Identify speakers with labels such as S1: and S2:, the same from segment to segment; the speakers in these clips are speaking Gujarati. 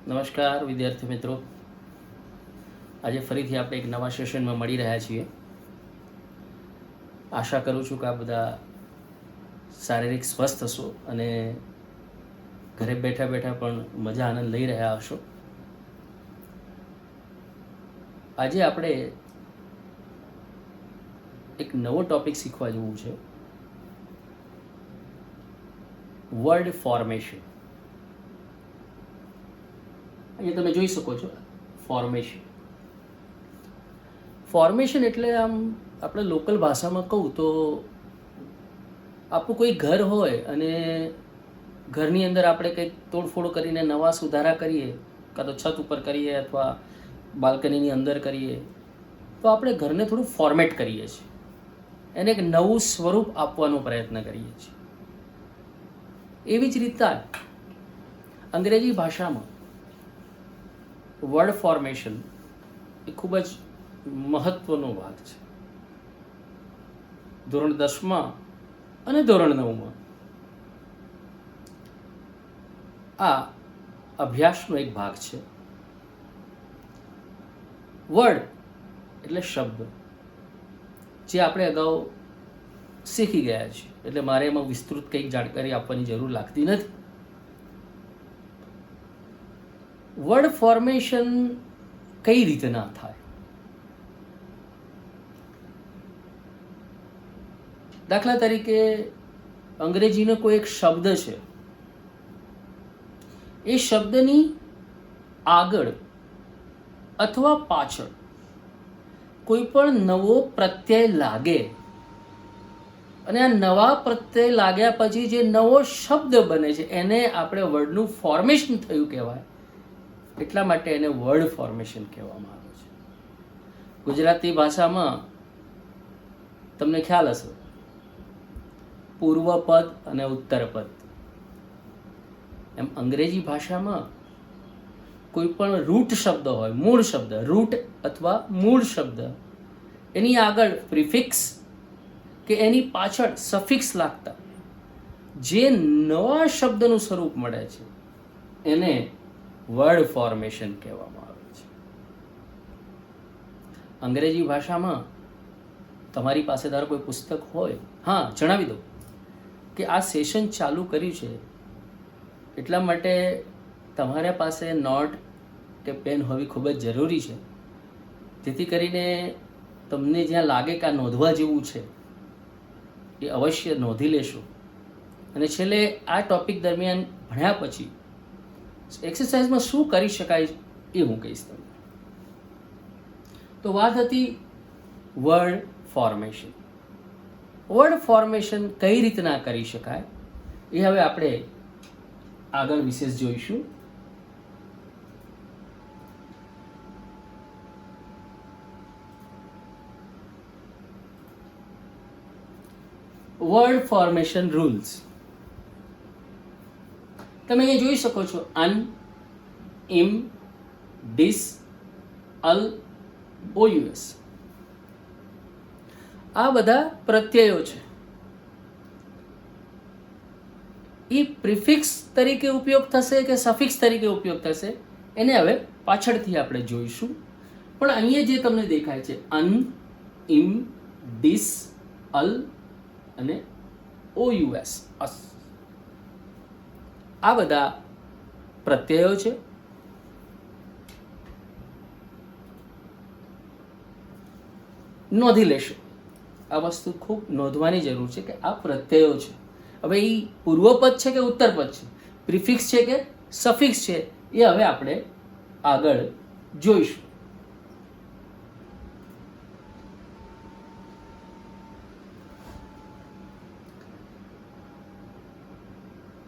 S1: નમસ્કાર વિદ્યાર્થી મિત્રો, આજે ફરીથી આપણે એક નવા સેશનમાં મળી રહ્યા છીએ. આશા કરું છું કે આ બધા શારીરિક સ્વસ્થ હશો અને ઘરે બેઠા બેઠા પણ મજા આનંદ લઈ રહ્યા હશો. આજે આપણે એક નવો ટોપિક શીખવા જેવું છે, વર્ડ ફોર્મેશન. અહીંયા તમે જોઈ શકો છો ફોર્મેશન એટલે આમ આપણે લોકલ ભાષામાં કહું તો આપણું કોઈ ઘર હોય અને ઘરની અંદર આપણે કંઈક તોડફોડ કરીને નવા સુધારા કરીએ, કાં તો છત ઉપર કરીએ અથવા બાલ્કનીની અંદર કરીએ, તો આપણે ઘરને થોડું ફોર્મેટ કરીએ છીએ, એને એક નવું સ્વરૂપ આપવાનો પ્રયત્ન કરીએ છીએ. એવી જ રીતે અંગ્રેજી ભાષામાં વર્ડ ફોર્મેશન એ ખૂબ જ મહત્વનો ભાગ છે. ધોરણ 10માં અને ધોરણ 9માં આ અભ્યાસનો એક ભાગ છે. વર્ડ એટલે શબ્દ, જે આપણે અગાઉ શીખી ગયા છીએ, એટલે મારે એમાં વિસ્તૃત કંઈક જાણકારી આપવાની જરૂર લાગતી નથી. વર્ડ ફોર્મેશન કઈ રીતે ના થાય? દાખલા તરીકે અંગ્રેજીનો કોઈ એક શબ્દ છે, એ શબ્દની આગળ અથવા પાછળ કોઈ પણ નવો પ્રત્યય લાગે અને આ નવા પ્રત્યય લાગ્યા પછી જે નવો શબ્દ બને છે એને આપણે વર્ડનું ફોર્મેશન થયું કહેવાય. એટલા માટે એને વર્ડ ફોર્મેશન કહેવામાં આવે છે. ગુજરાતી ભાષામાં તમને ખ્યાલ હશે, પૂર્વ પદ અને ઉત્તર પદ. એમ અંગ્રેજી ભાષામાં કોઈ પણ રૂટ શબ્દ હોય, મૂળ શબ્દ, રૂટ અથવા મૂળ શબ્દ, એની આગળ પ્રિફિક્સ કે એની પાછળ સફિક્સ લાગતા જે નવા શબ્દનું સ્વરૂપ મળે છે એને વર્ડ ફોર્મેશન કહેવામાં આવે છે. અંગ્રેજી ભાષામાં તમારી પાસે ધારો કોઈ પુસ્તક હોય, હા જણાવી દો કે આ સેશન ચાલુ કર્યું છે એટલા માટે તમારા પાસે નોટ કે પેન હોવી ખૂબ જ જરૂરી છે, જેથી કરીને તમને જ્યાં લાગે કે આ નોંધવા જેવું છે એ અવશ્ય નોંધી લેશો. અને છેલ્લે આ ટોપિક દરમિયાન ભણ્યા પછી એક્સરસાઇઝમાં શું કરી શકાય એ હું કહીશ તમને. તો વાત હતી વર્ડ ફોર્મેશન. વર્ડ ફોર્મેશન કઈ રીતના કરી શકાય એ હવે આપણે આગળ વિશેષ જોઈશું. વર્ડ ફોર્મેશન રૂલ્સ તમે અહીંયા જોઈ શકો છો. અન, ઇમ, ડિસ, અલ, ઓયુએસ, આ બધા પ્રત્યયો છે. એ પ્રિફિક્સ તરીકે ઉપયોગ થશે કે સફિક્સ તરીકે ઉપયોગ થશે એને હવે પાછળથી આપણે જોઈશું. પણ અહીંયા જે તમને દેખાય છે અન, ઇમ, ડિસ, અલ અને ઓયુએસ, આ બધા પ્રત્યયો છે. નોંધી લેશો, આ વસ્તુ ખૂબ નોંધવાની જરૂર છે કે આ પ્રત્યયો છે. હવે એ પૂર્વપદ છે કે ઉત્તરપદ છે, પ્રિફિક્સ છે કે સફિક્સ છે, એ હવે આપણે આગળ જોઈશું.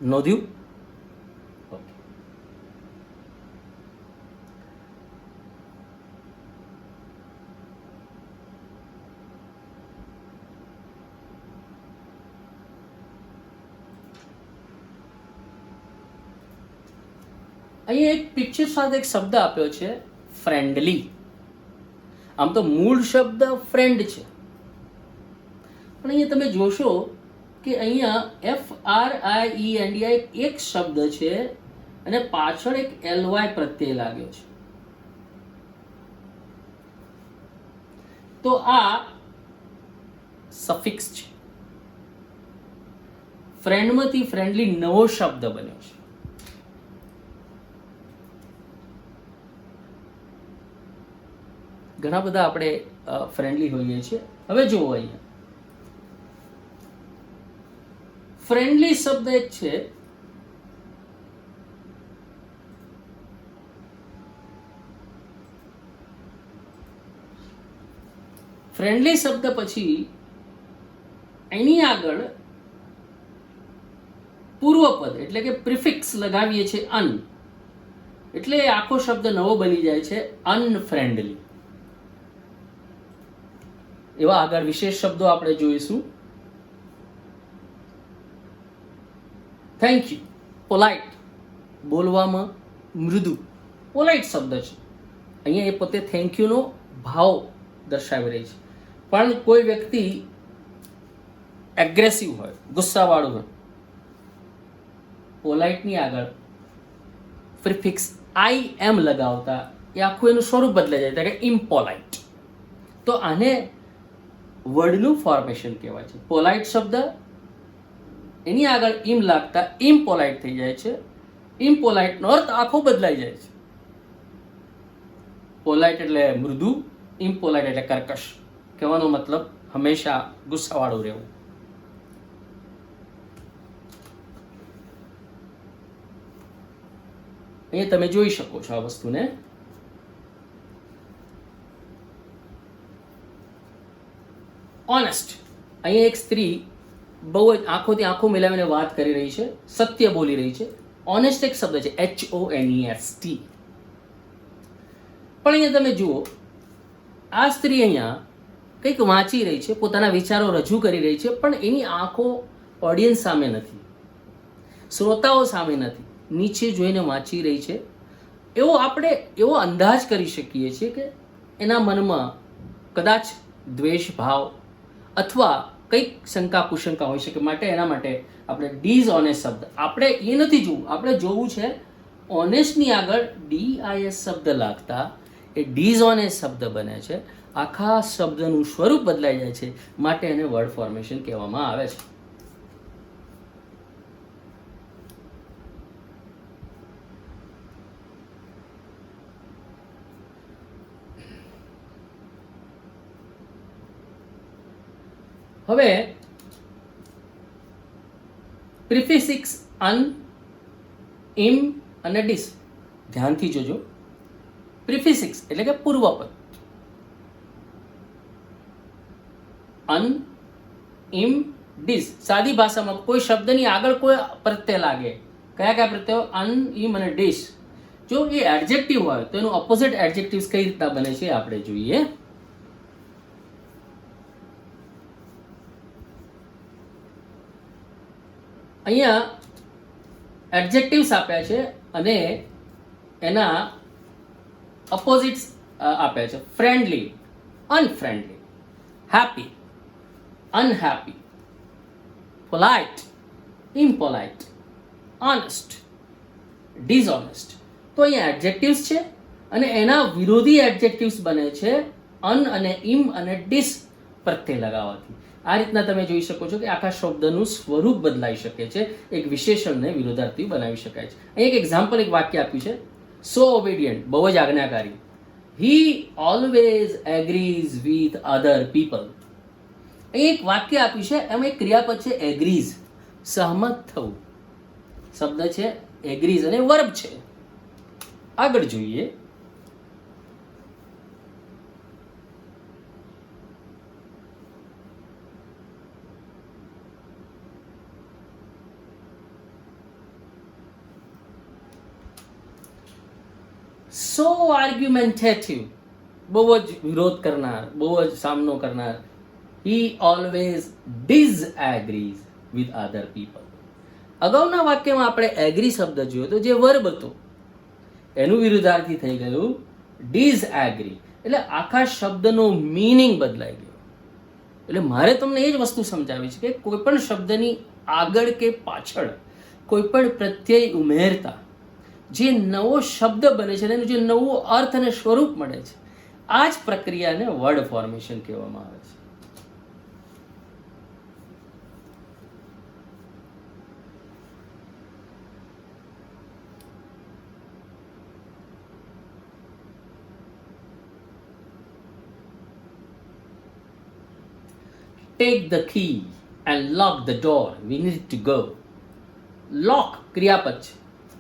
S1: નોંધ્યું? અહીંયા એક પિક્ચર સાથે એક શબ્દ આપ્યો છે, ફ્રેન્ડલી. આમ તો મૂળ શબ્દ ફ્રેન્ડ છે, પણ અહીંયા તમે જોશો કે અહીંયા FRIEND એક શબ્દ છે અને પાછળ એક ly પ્રત્યય લાગ્યો છે, તો આ સફિક્સ છે. ફ્રેન્ડમાંથી ફ્રેન્ડલી નવો શબ્દ બન્યો છે. ઘણા બધા આપણે ફ્રેન્ડલી હોઈએ છીએ. હવે જુઓ અહીંયા ફ્રેન્ડલી શબ્દ એક છે, ફ્રેન્ડલી શબ્દ પછી એની આગળ પૂર્વપદ એટલે કે પ્રિફિક્સ લગાવીએ છીએ અન, એટલે આખો શબ્દ નવો બની જાય છે અનફ્રેન્ડલી. એવા આગળ વિશેષ શબ્દો આપણે જોઈશું. થેન્ક યુ, પોલાઇટ, બોલવામાં મૃદુ, પોલાઇટ શબ્દ છે. અહીંયા એ પોતે થેન્ક યુનો ભાવ દર્શાવી રહી છે. પણ કોઈ વ્યક્તિ એગ્રેસિવ હોય, ગુસ્સાવાળું હોય, પોલાઇટની આગળ પ્રિફિક્સ આઈ એમ લગાવતા એ આખું એનું સ્વરૂપ બદલાઈ જાય કે ઇમ્પોલાઇટ. તો આને વર્ડનું ફોર્મેશન કહેવાય છે. પોલાઇટ શબ્દ એની આગળ ઇમ લાગતા ઇમ્પોલાઇટ થઈ જાય છે. ઇમ્પોલાઇટનો અર્થ આખો બદલાઈ જાય છે. પોલાઇટ એટલે મૃદુ, ઇમ્પોલાઇટ એટલે કર્કશ. કહેવાનો મતલબ હંમેશા ગુસ્સાવાળું રહેવું. અહીંયા તમે જોઈ શકો છો આ વસ્તુને. ઓનેસ્ટ, અહીંયા એક સ્ત્રી બહુ જ આંખોથી આંખો મિલાવીને વાત કરી રહી છે, સત્ય બોલી રહી છે. ઓનેસ્ટ એક શબ્દ છે, HONEST. પણ અહીંયા તમે જુઓ, આ સ્ત્રી અહીંયા કંઈક વાંચી રહી છે, પોતાના વિચારો રજૂ કરી રહી છે, પણ એની આંખો ઓડિયન્સ સામે નથી, શ્રોતાઓ સામે નથી, નીચે જોઈને વાંચી રહી છે. આપણે એવો અંદાજ કરી શકીએ છીએ કે એના મનમાં કદાચ દ્વેષ ભાવ અથવા કંઈક શંકા કુશંકા હોઈ શકે. એના માટે આપણે ડિસઓનેસ્ટ શબ્દ, આપણે એ નથી જોવું, આપણે જોવું છે ઓનેસ્ટની આગળ DIS શબ્દ લાગતા એ ડિસઓનેસ્ટ શબ્દ બને છે. આખા શબ્દનું સ્વરૂપ બદલાઈ જાય છે, માટે એને વર્ડ ફોર્મેશન કહેવામાં આવે છે. હવે પ્રિફિક્સ અન, ઇમ અને ડિસ ધ્યાનથી જોજો. પ્રિફિક્સ એટલે કે પૂર્વપદ. અન, ઇમ, ડિસ. સાદી ભાષામાં કોઈ શબ્દની આગળ કોઈ પ્રત્યય લાગે, કયા કયા પ્રત્યયો? અન, ઇમ અને ડિસ. જો એ એડજેક્ટિવ હોય તો એનું ઓપોઝિટ એડજેક્ટિવ્સ કઈ રીતના બને છે આપણે જોઈએ. અહીંયા એડજેક્ટિવ્સ આપ્યા છે અને એના ઓપોઝિટ્સ આપ્યા છે. Friendly, unfriendly, happy, unhappy, polite, impolite, honest, dishonest. તો અહીંયા એડજેક્ટિવ્સ છે અને એના વિરોધી એડજેક્ટિવ્સ બને છે અન અને ઇમ અને ડિસ પ્રત્યય લગાવવાથી. આ રીતના તમે જોઈ શકો છો કે આખા શબ્દનું સ્વરૂપ બદલાઈ શકે છે, એક વિશેષણને વિરોધાર્થી બનાવી શકાય છે. અહીં એક એક્ઝામ્પલ, એક વાક્ય આપ્યું છે, સો ઓબિડિયન્ટ, બહુ જ આજ્ઞાકારી. He always agrees with other people. અહીં એક વાક્ય આપ્યું છે, એમાં એક ક્રિયાપદ છે એગ્રીઝ, સહમત થવું. શબ્દ છે એગ્રીઝ અને વર્બ છે. આગળ જોઈએ. સો આર્ગ્યુમેન્ટેટિવ, બહુ જ વિરોધ કરનાર, બહુ જ સામનો કરનાર. He always disagrees with other people. અગાઉના વાક્યમાં આપણે એગ્રી શબ્દ જોયો તો જે વર્બ હતો એનું વિરુદ્ધાર્થી થઈ ગયું ડિસએગ્રી. એટલે આખા શબ્દનો મીનિંગ બદલાઈ ગયો. એટલે મારે તમને એ જ વસ્તુ સમજાવી છે કે કોઈ પણ શબ્દની આગળ કે પાછળ કોઈ પણ પ્રત્યય ઉમેરતા જે નવો શબ્દ બને છે એનું જે નવું અર્થ અને સ્વરૂપ મળે છે, આ જ પ્રક્રિયાને વર્ડ ફોર્મેશન કહેવામાં આવે છે. Take the key and lock the door. We need to go. Lock ક્રિયાપદ છે.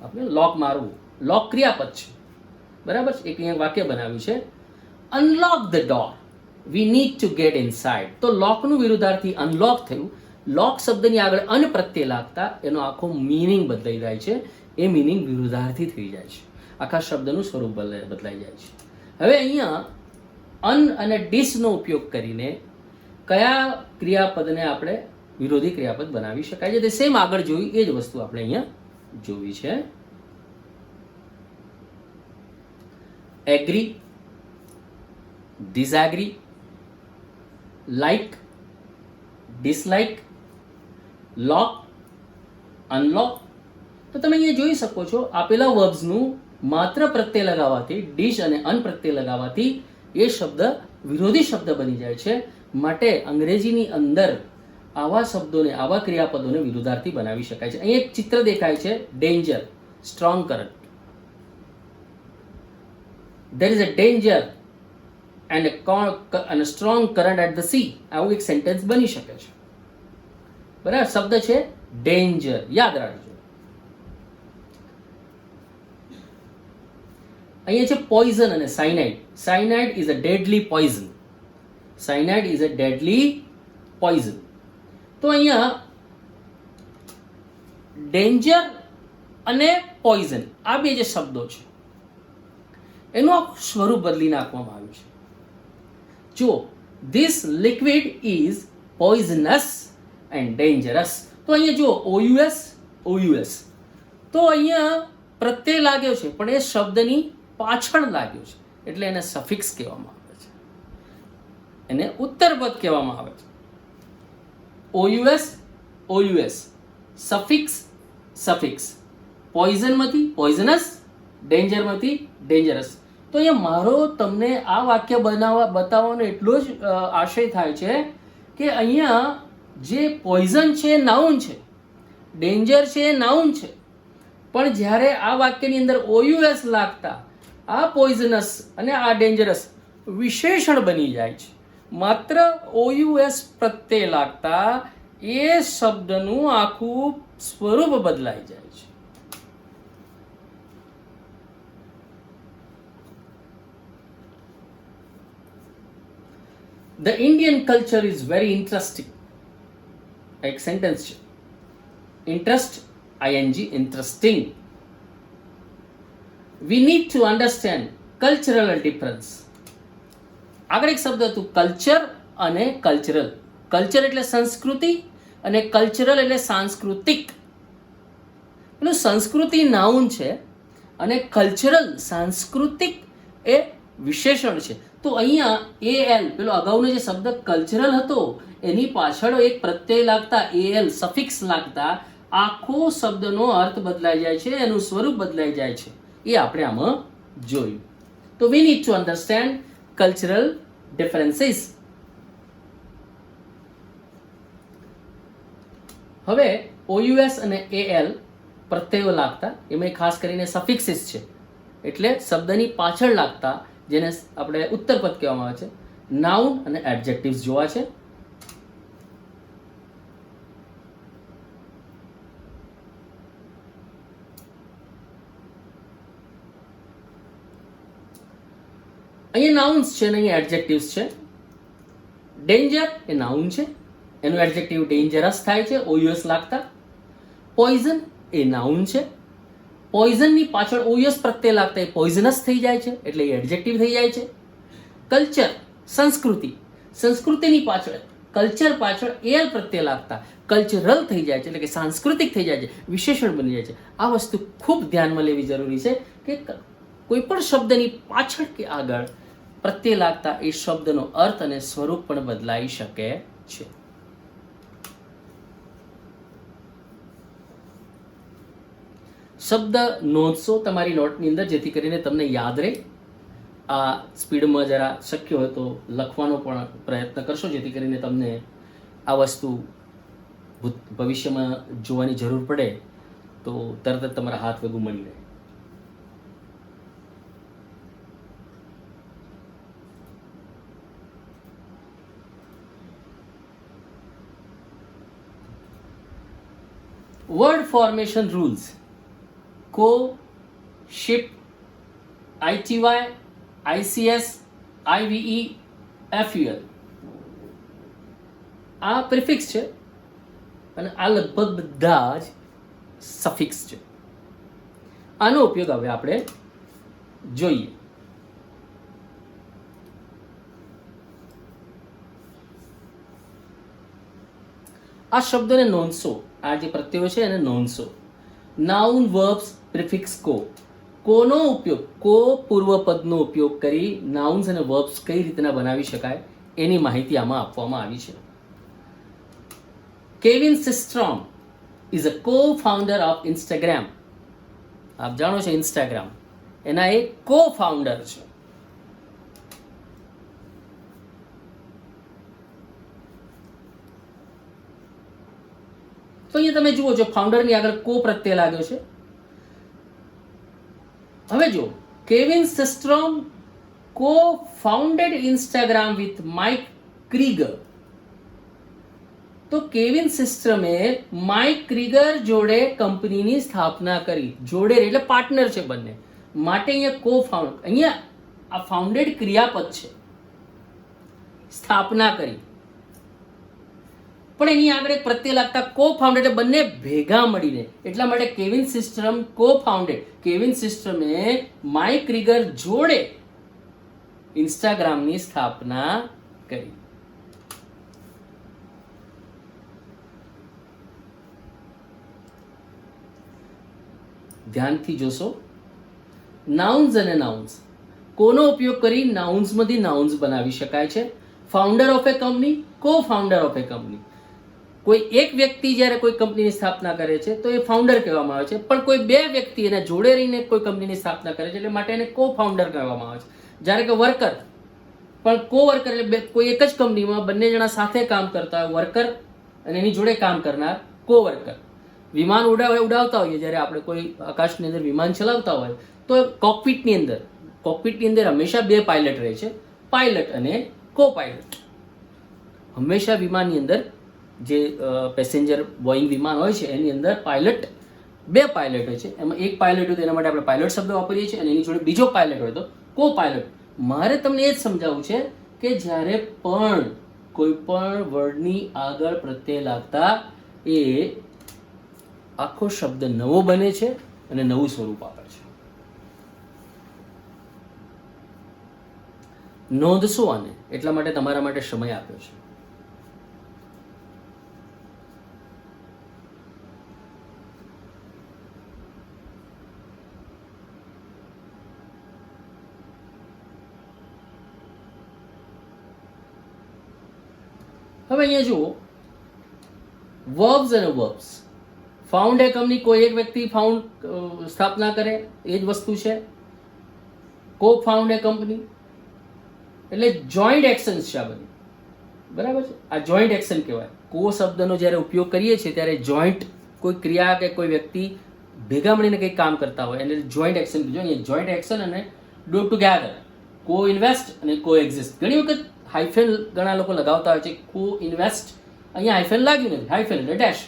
S1: આપણે લોક મારવું, લોક ક્રિયાપદ છે, બરાબર છે. એક અહીંયા વાક્ય બનાવ્યું છે, unlock the door, we need to gate inside. તો લોકનું વિરુદ્ધાર્થી અનલોક થયું. લોક શબ્દની આગળ અન પ્રત્યે લાગતા એનો આખો મિનિંગ બદલાઈ જાય છે. એ મિનિંગ વિરુદ્ધાર્થી થઈ જાય છે. આખા શબ્દનું સ્વરૂપ બદલાઈ જાય છે. હવે અહીંયા અન અને ડિસનો ઉપયોગ કરીને કયા ક્રિયાપદને આપણે વિરોધી ક્રિયાપદ બનાવી શકાય છે તે સેમ આગળ જોયું એ જ વસ્તુ આપણે અહીંયા જોવી છે. એગ્રી, ડિસએગ્રી, લાઈક, ડિસલાઈક, લોક, અનલોક. તો તમે અહીંયા જોઈ શકો છો આપેલા વર્બ્સનું માત્ર પ્રત્યય લગાવવાથી, ડિશ અને અન પ્રત્યય લગાવવાથી એ શબ્દ વિરોધી શબ્દ બની જાય છે. માટે અંગ્રેજીની અંદર આવા શબ્દોને, આવા ક્રિયાપદોને વિરુદ્ધાર્થી બનાવી શકાય છે. અહીં એક ચિત્ર દેખાય છે, danger, strong current. There is a danger and a strong current at the sea. આવું એક સેન્ટેન્સ બની શકે છે, બરાબર. શબ્દ છે ડેન્જર, યાદ રાખજો. અહીંયા છે પોઈઝન અને cyanide. Cyanide is a deadly poison. Cyanide is a deadly poison. તો અહીંયા ડેન્જર અને પોઈઝન આ બે જે શબ્દો છે એનું આખું સ્વરૂપ બદલી નાખવામાં આવ્યું છે. જો this liquid is poisonous and dangerous. તો અહીંયા જો OUS, OUS, તો અહીંયા પ્રત્યય લાગ્યો છે પણ એ શબ્દની પાછળ લાગ્યો છે એટલે એને સફિક્સ કહેવામાં આવે છે, એને ઉત્તરપદ કહેવામાં આવે છે. OUS, OUS, suffix, suffix. પોઈઝનમાંથી પોઈઝનસ, ડેન્જરમાંથી ડેન્જરસ. તો અહીંયા મારો તમને આ વાક્ય બતાવવાનો એટલો જ આશય થાય છે કે અહીંયા જે પોઈઝન છે એ નાઉન છે, ડેન્જર છે એ નાઉન છે, પણ જ્યારે આ વાક્યની અંદર OUS લાગતા આ પોઈઝનસ અને આ ડેન્જરસ વિશેષણ બની જાય છે. માત્ર OUS પ્રત્યે લાગતા એ શબ્દનું આખું સ્વરૂપ બદલાઈ જાય છે. The Indian culture is very interesting. એક સેન્ટેન્સ છે, interest, ING, interesting. We need to understand cultural difference. આગળ એક શબ્દ હતું કલ્ચર અને કલ્ચરલ. કલ્ચર એટલે સંસ્કૃતિ અને કલ્ચરલ એટલે સાંસ્કૃતિક. પેલું સંસ્કૃતિ નાઉન છે અને કલ્ચરલ સાંસ્કૃતિક એ વિશેષણ છે. તો અહીંયા AL, પેલો અગાઉનો જે શબ્દ કલ્ચરલ હતો એની પાછળ એક પ્રત્યય લાગતા AL સફિક્સ લાગતા આખો શબ્દનો અર્થ બદલાઈ જાય છે, એનું સ્વરૂપ બદલાઈ જાય છે. એ આપણે આમાં જોયું. તો we need to understand cultural differences. હવે OUS અને AL પ્રત્યયો લાગતા એમાં ખાસ કરીને સફિક્સિસ છે એટલે શબ્દની પાછળ લાગતા જેને આપણે ઉત્તરપદ કહેવામાં આવે છે, નાઉન અને એડજેક્ટિવ્સ જોવા છે. અહીંયા નાઉન્સ છે અને અહીંયા એડજેક્ટિવ્સ છે. ડેન્જર એ નાઉન છે, એનું એડજેક્ટિવ ડેન્જરસ થાય છે OUS લાગતા. પોઈઝન એ નાઉન છે, પોઈઝનની પાછળ OUS પ્રત્યય લાગતા એ પોઈઝનસ થઈ જાય છે એટલે એ એડજેક્ટિવ થઈ જાય છે. કલ્ચર સંસ્કૃતિ, સંસ્કૃતિની પાછળ કલ્ચર પાછળ AL પ્રત્યય લાગતા કલ્ચરલ થઈ જાય છે એટલે કે સાંસ્કૃતિક થઈ જાય છે, વિશેષણ બની જાય છે. આ વસ્તુ ખૂબ ધ્યાનમાં લેવી જરૂરી છે કે કોઈ પણ શબ્દની પાછળ કે આગળ પ્રત્યય લાગતા એ શબ્દનો અર્થ અને સ્વરૂપ પણ બદલાઈ શકે છે. શબ્દ નોંધશો તમારી નોટની અંદર, જેથી કરીને તમને યાદ રહે. આ સ્પીડમાં જરા શક્ય હોય તો લખવાનો પણ પ્રયત્ન કરશો, જેથી કરીને તમને આ વસ્તુ ભવિષ્યમાં જોવાની જરૂર પડે તો તરત જ તમારા હાથ વગું મળી રહે. વર્ડ ફોર્મેશન રૂલ્સ: કો, ship, ITY, ICS, IVE, FUL. આ પ્રિફિક્સ છે અને આ લગભગ બધા જ સફિક્સ છે. આનો ઉપયોગ હવે આપણે જોઈએ. આ શબ્દોને નોંધશો, આ જે પ્રત્યયો છે એને નોંધશો. નાઉન, વર્બ્સ, પ્રિફિક્સ, કો. કોનો ઉપયોગ, કો પૂર્વપદનો ઉપયોગ કરી નાઉન્સ અને વર્બ્સ કઈ રીતના બનાવી શકાય એની માહિતી આમાં આપવામાં આવી છે. Kevin Systrom is a co-founder of Instagram. આપ જાણો છો ઇન્સ્ટાગ્રામ એના એક co-founder છે. તો અહીંયા તમે જુઓ છો ફાઉન્ડરની આગળ કો પ્રત્યય લાગ્યો છે. હવે જો Kevin Systrom co-founded Instagram with Mike Krieger. તો કેવિન સિસ્ટ્રોમે માઇક ક્રીગર જોડે કંપનીની સ્થાપના કરી. જોડે એટલે પાર્ટનર છે બંને, માટે અહીંયા co-found, અહીંયા આ ફાઉન્ડેડ ક્રિયાપદ છે, સ્થાપના કરી, પણ એની આગળ એક પ્રત્યય લાગતા co-founded એટલે બંને ભેગા મળીને. એટલા માટે કેવિન સિસ્ટ્રોમ co-founded, કેવિન સિસ્ટ્રોમે માઇક ક્રીગર જોડે ઇન્સ્ટાગ્રામની સ્થાપના કરી. ધ્યાનથી જોશો. નાઉન્સ અને નાઉન્સ, કોનો ઉપયોગ કરી નાઉન્સમાંથી નાઉન્સ બનાવી શકાય છે. Founder of A company, co-founder of A company. કોઈ એક વ્યક્તિ જ્યારે કોઈ કંપનીની સ્થાપના કરે છે તો એ ફાઉન્ડર કહેવામાં આવે છે, પણ કોઈ બે વ્યક્તિ એના જોડે રહીને કોઈ કંપનીની સ્થાપના કરે છે એટલે માટે એને co-founder કહેવામાં આવે છે. જ્યારે કે વર્કર પણ co-worker એટલે કોઈ એક જ કંપનીમાં બંને જણા સાથે કામ કરતા હોય, વર્કર અને એની જોડે કામ કરનાર co-worker. વિમાન ઉડાવતા હોઈએ, જ્યારે આપણે કોઈ આકાશની અંદર વિમાન ચલાવતા હોય તો કોકપિટની અંદર હંમેશા બે પાયલટ રહે છે, પાયલટ અને કો-પાયલટ. હંમેશા વિમાનની અંદર જે પેસેન્જર બોઈંગ વિમાન હોય છે એની અંદર બે પાયલટ હોય છે. એમાં એક પાયલટ હોય તો એના માટે આપણે પાયલટ શબ્દ વાપરીએ છીએ, અને એની જોડે બીજો પાયલટ હોય તો કો-પાયલટ. મારે તમને એ જ સમજાવવું છે કે જ્યારે પણ કોઈ પણ વર્ડની આગળ પ્રત્યય લાગતા એ આખો શબ્દ નવો બને છે અને નવું સ્વરૂપ આપે છે. નોંધશો આને, એટલા માટે તમારા માટે સમય આપ્યો છે. હવે અહીંયા જુઓ, વર્બ્સ અને વર્બ્સ. ફાઉન્ડ એ કંપની, કોઈ એક વ્યક્તિ સ્થાપના કરે એ જ વસ્તુ છે. co-found એ કંપની એટલે જોઈન્ટ એક્શન્સ છે આ બધી, બરાબર છે. આ જોઈન્ટ એક્શન કહેવાય. કો શબ્દનો જ્યારે ઉપયોગ કરીએ છીએ ત્યારે જોઈન્ટ કોઈ ક્રિયા કે કોઈ વ્યક્તિ ભેગા મળીને કંઈક કામ કરતા હોય એટલે જોઈન્ટ એક્શન કીધું. અહીંયા જોઈન્ટ એક્શન અને ડુ ટુગેધર, co-invest અને co-exist. ઘણી વખત હાઇફેન ઘણા લોકો લગાવતા હોય છે. co-invest અહીંયા હાઇફેન લાગ્યું નથી, હાઇફેન એટલે ડેશ.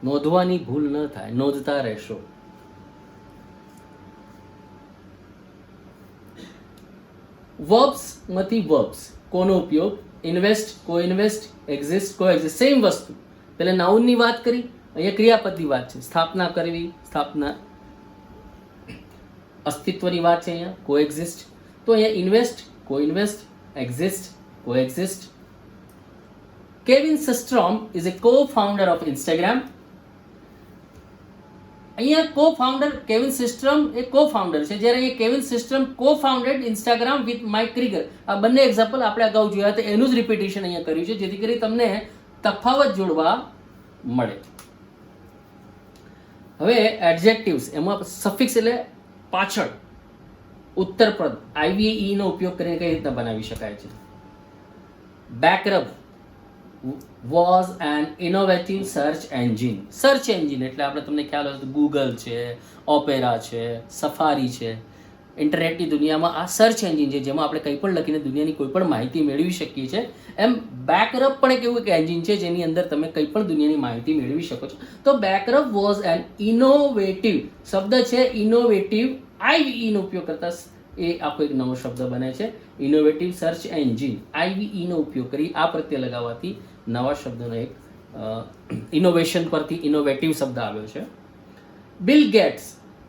S1: નોંધવાની ભૂલ ન થાય, નોંધતા રહેશો. વર્બ્સ માંથી વર્બ્સ, કોનો ઉપયોગ? Invest, co-invest, exist, co-exist, same વસ્તુ. પહેલા નાઉનની વાત કરી, અહીંયા ક્રિયાપદની વાત છે. સ્થાપના કરવી, સ્થાપના અસ્તિત્વની વાત છે. અહીંયા co-exist, તો અહીંયા invest, co-invest, exist, co-exist. Kevin Systrom is a co-founder of Instagram. અહીંયા કો ફાઉન્ડર કેવિન સિસ્ટ્રમ એ કો ફાઉન્ડર છે, જ્યારે અહીંયા કેવિન સિસ્ટ્રમ કો ફાઉન્ડેડ ઇન્સ્ટાગ્રામ વિથ માઇક ક્રીગર. આ બંને એક્ઝામ્પલ આપણે અગાઉ જોયા હતા, એનું જ રિપીટેશન અહીંયા કર્યું છે જેથી કરી તમને તફાવત જોડવા મળે. હવે એડજેક્ટિવ્સ, એમાં સફિક્સ એટલે પાછળ, ઉત્તરપદ, આઈવીઈ નો ઉપયોગ કરીને કઈ રીતના બનાવી શકાય છે. બેકરબ was an innovative search engine. Search engine એટલે આપણે તમને ખ્યાલ હોય તો ગૂગલ છે, ઓપેરા છે, સફારી છે. ઇન્ટરનેટની દુનિયામાં આ સર્ચ એન્જિન છે જેમાં આપણે કંઈ પણ લખીને દુનિયાની કોઈ પણ માહિતી મેળવી શકીએ છીએ. એમ બેકરબ પણ એક એવું એક એન્જિન છે જેની અંદર તમે કંઈ પણ દુનિયાની માહિતી મેળવી શકો છો. તો બેકરબ વોઝ એન ઇનોવેટિવ, શબ્દ છે ઇનોવેટિવ, આઈવીઈ નો ઉપયોગ કરતા એ આખો એક નવો શબ્દ બને છે. ઇનોવેટિવ સર્ચ એન્જિન, આઈવીઈ નો ઉપયોગ કરી આ પ્રત્યે લગાવવાથી નવા શબ્દનો એક ઇનોવેશન પરથી ઇનોવેટિવ શબ્દ આવ્યો છે. Bill Gates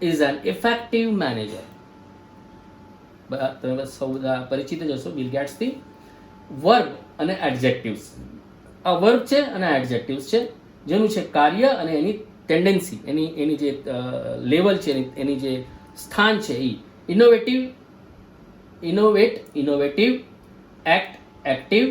S1: is an effective manager. તમે સૌ પરિચિત જ હશો બિલ ગેટ્સથી. વર્બ અને એડજેક્ટિવ્સ, આ વર્બ છે અને એડજેક્ટિવ્સ છે જેનું છે કાર્ય અને એની ટેન્ડન્સી, એની જે લેવલ છે, એની જે સ્થાન છે એ innovative, innovate, innovative, act, active,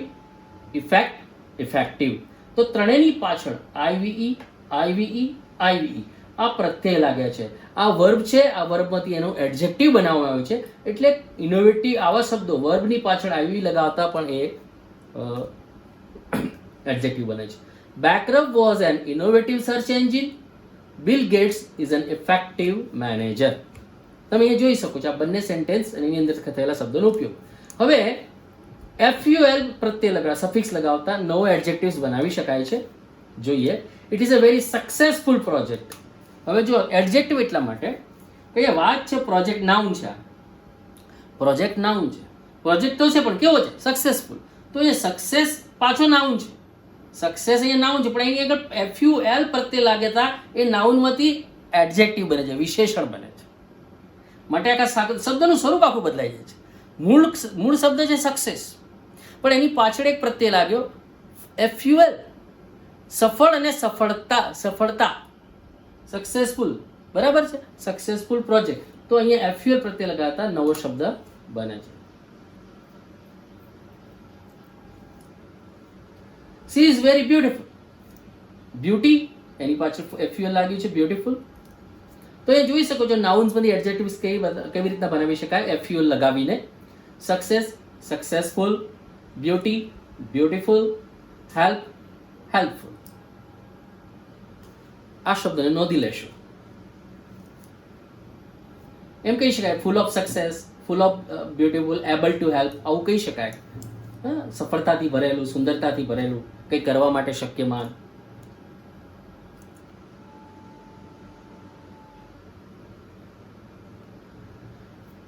S1: effect, effective. તો ત્રણેયની પાછળ આઈવીઈ, આઈવીઈ, આઈવીઈ આ પ્રત્યય લાગ્યા છે. આ વર્બ છે, આ વર્બમાંથી એનો એડજેક્ટિવ બનાવવામાં આવ્યો છે. એટલે ઇનોવેટિવ આવા શબ્દો વર્બની પાછળ આઈવીઈ લગાવતા પણ એ એડજેક્ટિવ બને છે. બેકરબ was an innovative search engine, Bill Gates is an effective manager. તમે અહીંયા જોઈ શકો છો આ બંને સેન્ટેન્સ અને એની અંદર થયેલા શબ્દોનો ઉપયોગ. હવે એફયુએલ પ્રત્યે સફિક્સ લગાવતા નવો એડજેક્ટિવ્સ બનાવી શકાય છે. જોઈએ, it is a very successful project. હવે જો એડજેક્ટિવ એટલા માટે કે વાત છે પ્રોજેક્ટ નાઉન છે, પ્રોજેક્ટ નાઉન છે, પ્રોજેક્ટ તો છે પણ કેવો છે? સક્સેસફુલ. તો એ સક્સેસ પાછો નાઉન છે, સક્સેસ અહીંયા નાઉન છે, પણ એની આગળ એફયુએલ પ્રત્યે લાગેતા એ નાઉનમાંથી એડજેક્ટિવ બને છે, વિશેષણ બને છે. માટે આખા શબ્દનું સ્વરૂપ આખું બદલાઈ જાય છે. મૂળ શબ્દ છે સક્સેસ, પણ એની પાછળ એક પ્રત્યય લાગ્યો એફયુએલ, સફળ અને સફળતા, સક્સેસફુલ. બરાબર છે, સક્સેસફુલ પ્રોજેક્ટ. તો અહીંયા એફયુએલ પ્રત્યય લગાવતા નવો શબ્દ બને છે. She is very beautiful. Beauty એની પાછળ એફયુએલ લાગ્યું છે, બ્યુટીફુલ. તો એ જોઈ શકો છો નાઉન્સમાંથી એડજેક્ટિવ્સ કેવી રીતના બનાવી શકાય એફયુએલ લગાવીને. Success, successful, beauty, beautiful, help, helpful. આ શબ્દને નોંધી લેશો. એમ કહી શકાય full of success, full of beautiful, able to help, આવું કહી શકાય. સફળતાથી ભરેલું, સુંદરતાથી ભરેલું, કંઈ કરવા માટે શક્યમાન.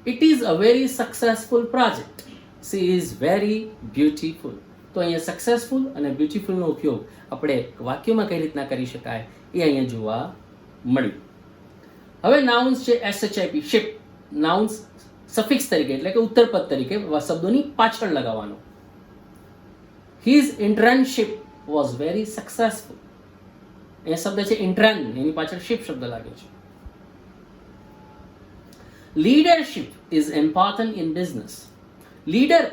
S1: It is a very successful project. She is very beautiful. તો અહીંયા સક્સેસફુલ અને બ્યુટીફુલનો ઉપયોગ આપણે વાક્યોમાં કઈ રીતના કરી શકાય એ અહીંયા જોવા મળ્યું. હવે નાઉન્સ છે એસએચઆઈપી, શિપ. નાઉન્સ સફિક્સ તરીકે એટલે કે ઉત્તરપદ તરીકે શબ્દોની પાછળ લગાવવાનો. His internship was very successful. એ શબ્દ છે ઇન્ટર્ન, એની પાછળ શિપ શબ્દ લાગે છે. Leadership is important in business. Leader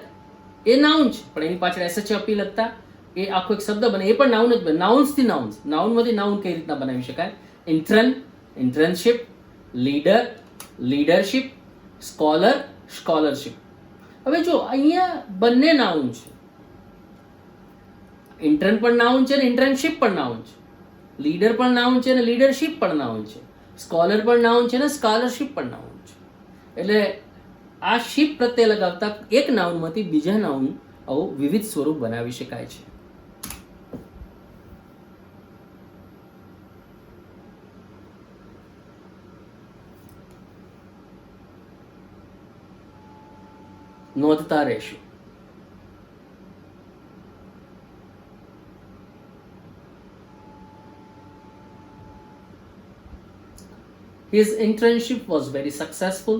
S1: એ નાઉન છે પણ એની પાછળ એસએચઆઈપી લગતા એ આખો એક શબ્દ બને, એ પણ નાઉન જ બને. નાઉન્સથી નાઉન્સ, નાઉનમાંથી નાઉન કઈ રીતના બનાવી શકાય? Intern, internship, leader, leadership, scholar, scholarship. હવે જો અહીંયા બંને નાઉન છે, ઇન્ટર્ન પણ નાઉન છે અને ઇન્ટર્નશિપ પણ નાઉન છે, લીડર પણ નાઉન છે અને લીડરશિપ પણ નાઉન છે, સ્કોલર પણ નાઉન છે અને સ્કોલરશિપ પણ નાઉન છે. એટલે આ શિપ પ્રત્યે લગાવતા એક નાઉનમાંથી બીજા નાઉન આવું વિવિધ સ્વરૂપ બનાવી શકાય છે. નોંધતા રહેશું. His internship was very successful.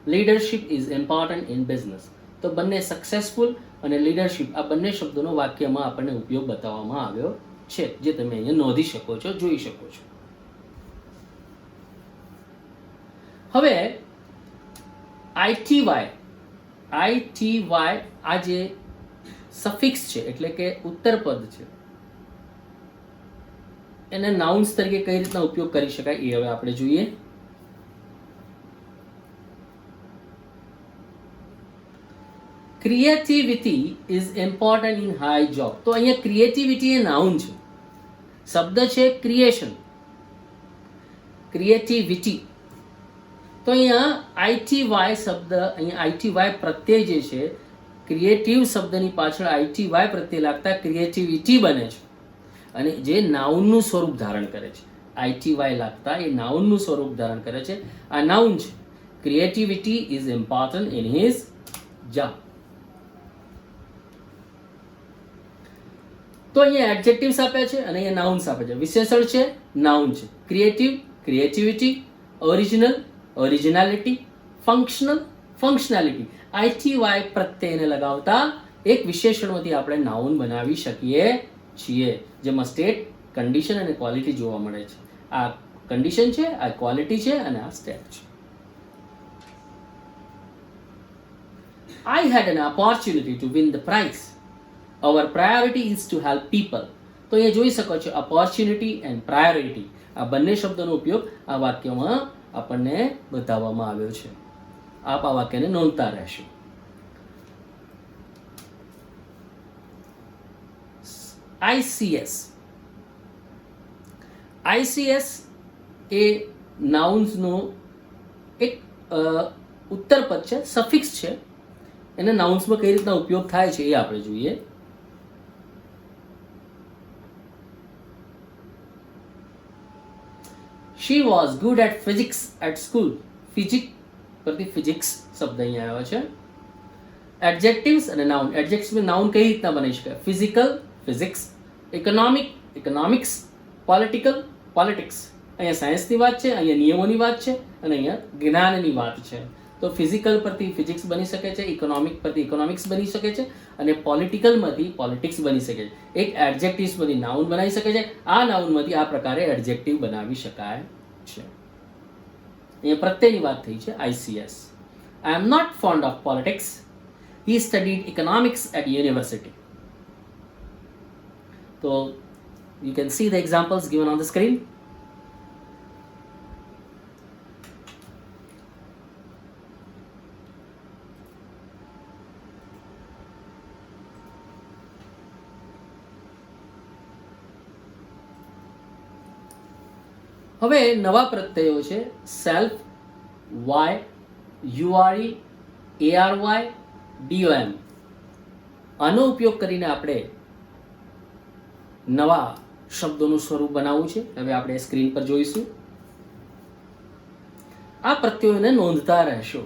S1: Leadership is important in business. તો બંને સક્સેસફુલ અને લીડરશિપ આ બંને શબ્દોનો વાક્યમાં આપણને ઉપયોગ બતાવવામાં આવ્યો છે, જે તમે અહીંયા નોંધી શકો છો, જોઈ શકો છો. હવે આઈટીવાય આ જે સફિક્સ છે એટલે કે ઉત્તરપદ છે એને નાઉન્સ તરીકે કઈ રીતના ઉપયોગ કરી શકાય એ હવે આપણે જોઈએ. Creativity is important in high job. તો અહીંયા ક્રિએટિવિટી એ નાઉન છે, શબ્દ છે ક્રિએશન, ક્રિએટિવિટી. તો અહીંયા આઈટીવાય શબ્દ, અહીંયા આઈટીવાય પ્રત્યય જે છે ક્રિએટિવ શબ્દની પાછળ આઈટીવાય પ્રત્યય લાગતા ક્રિએટિવિટી બને છે અને જે નાઉનનું સ્વરૂપ ધારણ કરે છે. આઈટીવાય લાગતા એ નાઉનનું સ્વરૂપ ધારણ કરે છે. આ નાઉન છે. Creativity is important in his job. તો અહીંયા એડજેક્ટિવ્સ આપ્યા છે અને અહીંયા નાઉન્સ આપ્યા છે. વિશેષણ છે, નાઉન છે. Creative, creativity. Original, originality. Functional, functionality. I T Y પ્રત્યયને લગાવતા એક વિશેષણમાંથી આપણે નાઉન બનાવી શકીએ છીએ, જેમાં સ્ટેટ, કન્ડિશન અને ક્વોલિટી જોવા મળે છે. આ કન્ડિશન છે, આ ક્વોલિટી છે અને આ સ્ટેટ છે. I had an opportunity to win the prize. Our priority is to help people. તો એ જોઈ શકો છો opportunity and priority આ બંને શબ્દોનો ઉપયોગ આ વાક્યમાં આપણને બતાવવામાં આવ્યો છે. આપ આ વાક્યને નોંધતા રહેશો. ICS એ નાઉન્સનો એક ઉત્તરપદ છે, સફિક્સ છે. એને નાઉન્સમાં કઈ રીતના ઉપયોગ થાય છે એ આપણે જોઈએ. She was good at physics at school. Physics પરથી ફિઝિક્સ શબ્દ અહીંયા આવ્યો છે. એડજેક્ટિવ્સ અને નાઉન. એડજેક્ટિવ્સ નાઉન કઈ રીતના બનાવી શકાય? Physical, physics. Economic, economics. Political, politics. અહીંયા સાયન્સની વાત છે, અહીંયા નિયમોની વાત છે અને અહીંયા જ્ઞાનની વાત છે. તો ફિઝિકલ પરથી ફિઝિક્સ બની શકે છે, ઇકોનોમિક પરથી ઇકોનોમિક્સ બની શકે છે અને પોલિટિકલમાંથી પોલિટિક્સ બની શકે છે. એક એડજેક્ટિવ્સમાંથી નાઉન બનાવી શકે છે. આ નાઉનમાંથી આ પ્રકારે એડજેક્ટિવ બનાવી શકાય છે. અહીંયા પ્રત્યયની વાત થઈ છે. ICS. I am not fond of politics. He studied economics at university. So you can see the examples given on the screen. હવે નવા પ્રત્યયો છે સેલ્ફ, વાય, યુઆરઈ, એઆરવાય, ડીઓએમ. આનો ઉપયોગ કરીને આપણે નવા શબ્દોનું સ્વરૂપ બનાવવું છે. હવે આપણે સ્ક્રીન પર જોઈશું. આ પ્રત્યયોને નોંધતા રહેશો.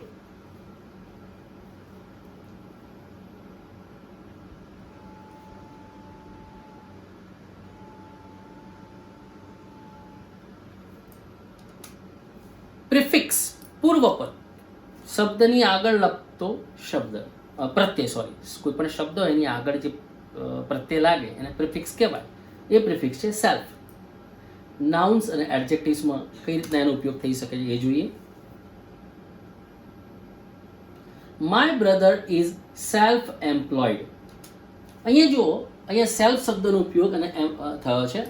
S1: પ્રિફિક્સ, પૂર્વપદ. શબ્દની આગળ લખતો શબ્દ, પ્રત્યય, કોઈ પણ શબ્દ હોય એની આગળ જે પ્રત્યય લાગે એને પ્રિફિક્સ કહેવાય. એ પ્રિફિક્સ છે સેલ્ફ. નાઉન્સ અને એડજેક્ટિવ્સમાં કઈ રીતના એનો ઉપયોગ થઈ શકે છે એ જોઈએ. My brother is self employed. અહીંયા જુઓ, અહીંયા સેલ્ફ શબ્દનો ઉપયોગ અને થયો છે.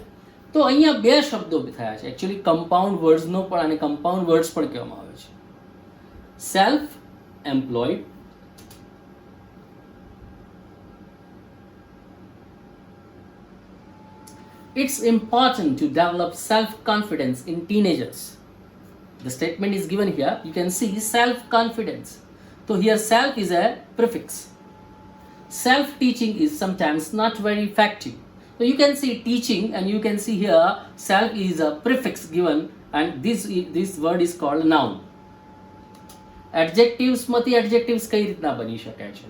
S1: તો અહીંયા બે શબ્દો થયા છે. એકચ્યુઅલી કમ્પાઉન્ડ વર્ડ્સનો પણ આને કમ્પાઉન્ડ વર્ડ્સ પણ કહેવામાં આવે છે. Self employed, it's important to develop self-confidence in teenagers. The statement is given here. You can see self-confidence. So here self is a prefix. Self-teaching is sometimes not very effective. So you can see teaching and you can see here self is a prefix given and this word is called noun. Adjectives માંથી adjectives કઈ રીતના બની શકે છે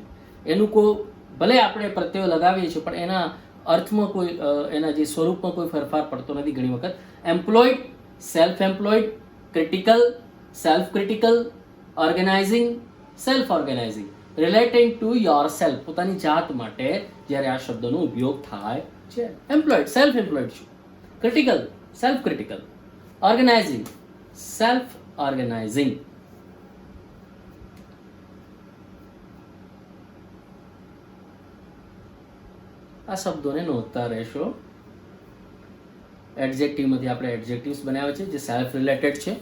S1: એનું કોઈ ભલે આપણે પ્રત્યયો લગાવીએ છીએ પણ એના અર્થમાં કોઈ એના જે સ્વરૂપમાં કોઈ ફેરફાર પડતો નથી ઘણી વખત. Employed, self employed, critical, self critical, organising, self organising. Relating to your self, પોતાની જાત માટે જ્યારે આ શબ્દનો ઉપયોગ થાય છે. એમ્પ્લોયડ, સેલ્ફ એમ્પ્લોયડ છું. Critical, self critical. Organising, self organising. આ શબ્દોને નોંધતા રહેશો. એડજેક્ટિવમાંથી આપણે એડજેક્ટિવ્સ બનાવ્યા છે જે સેલ્ફ રિલેટેડ છે.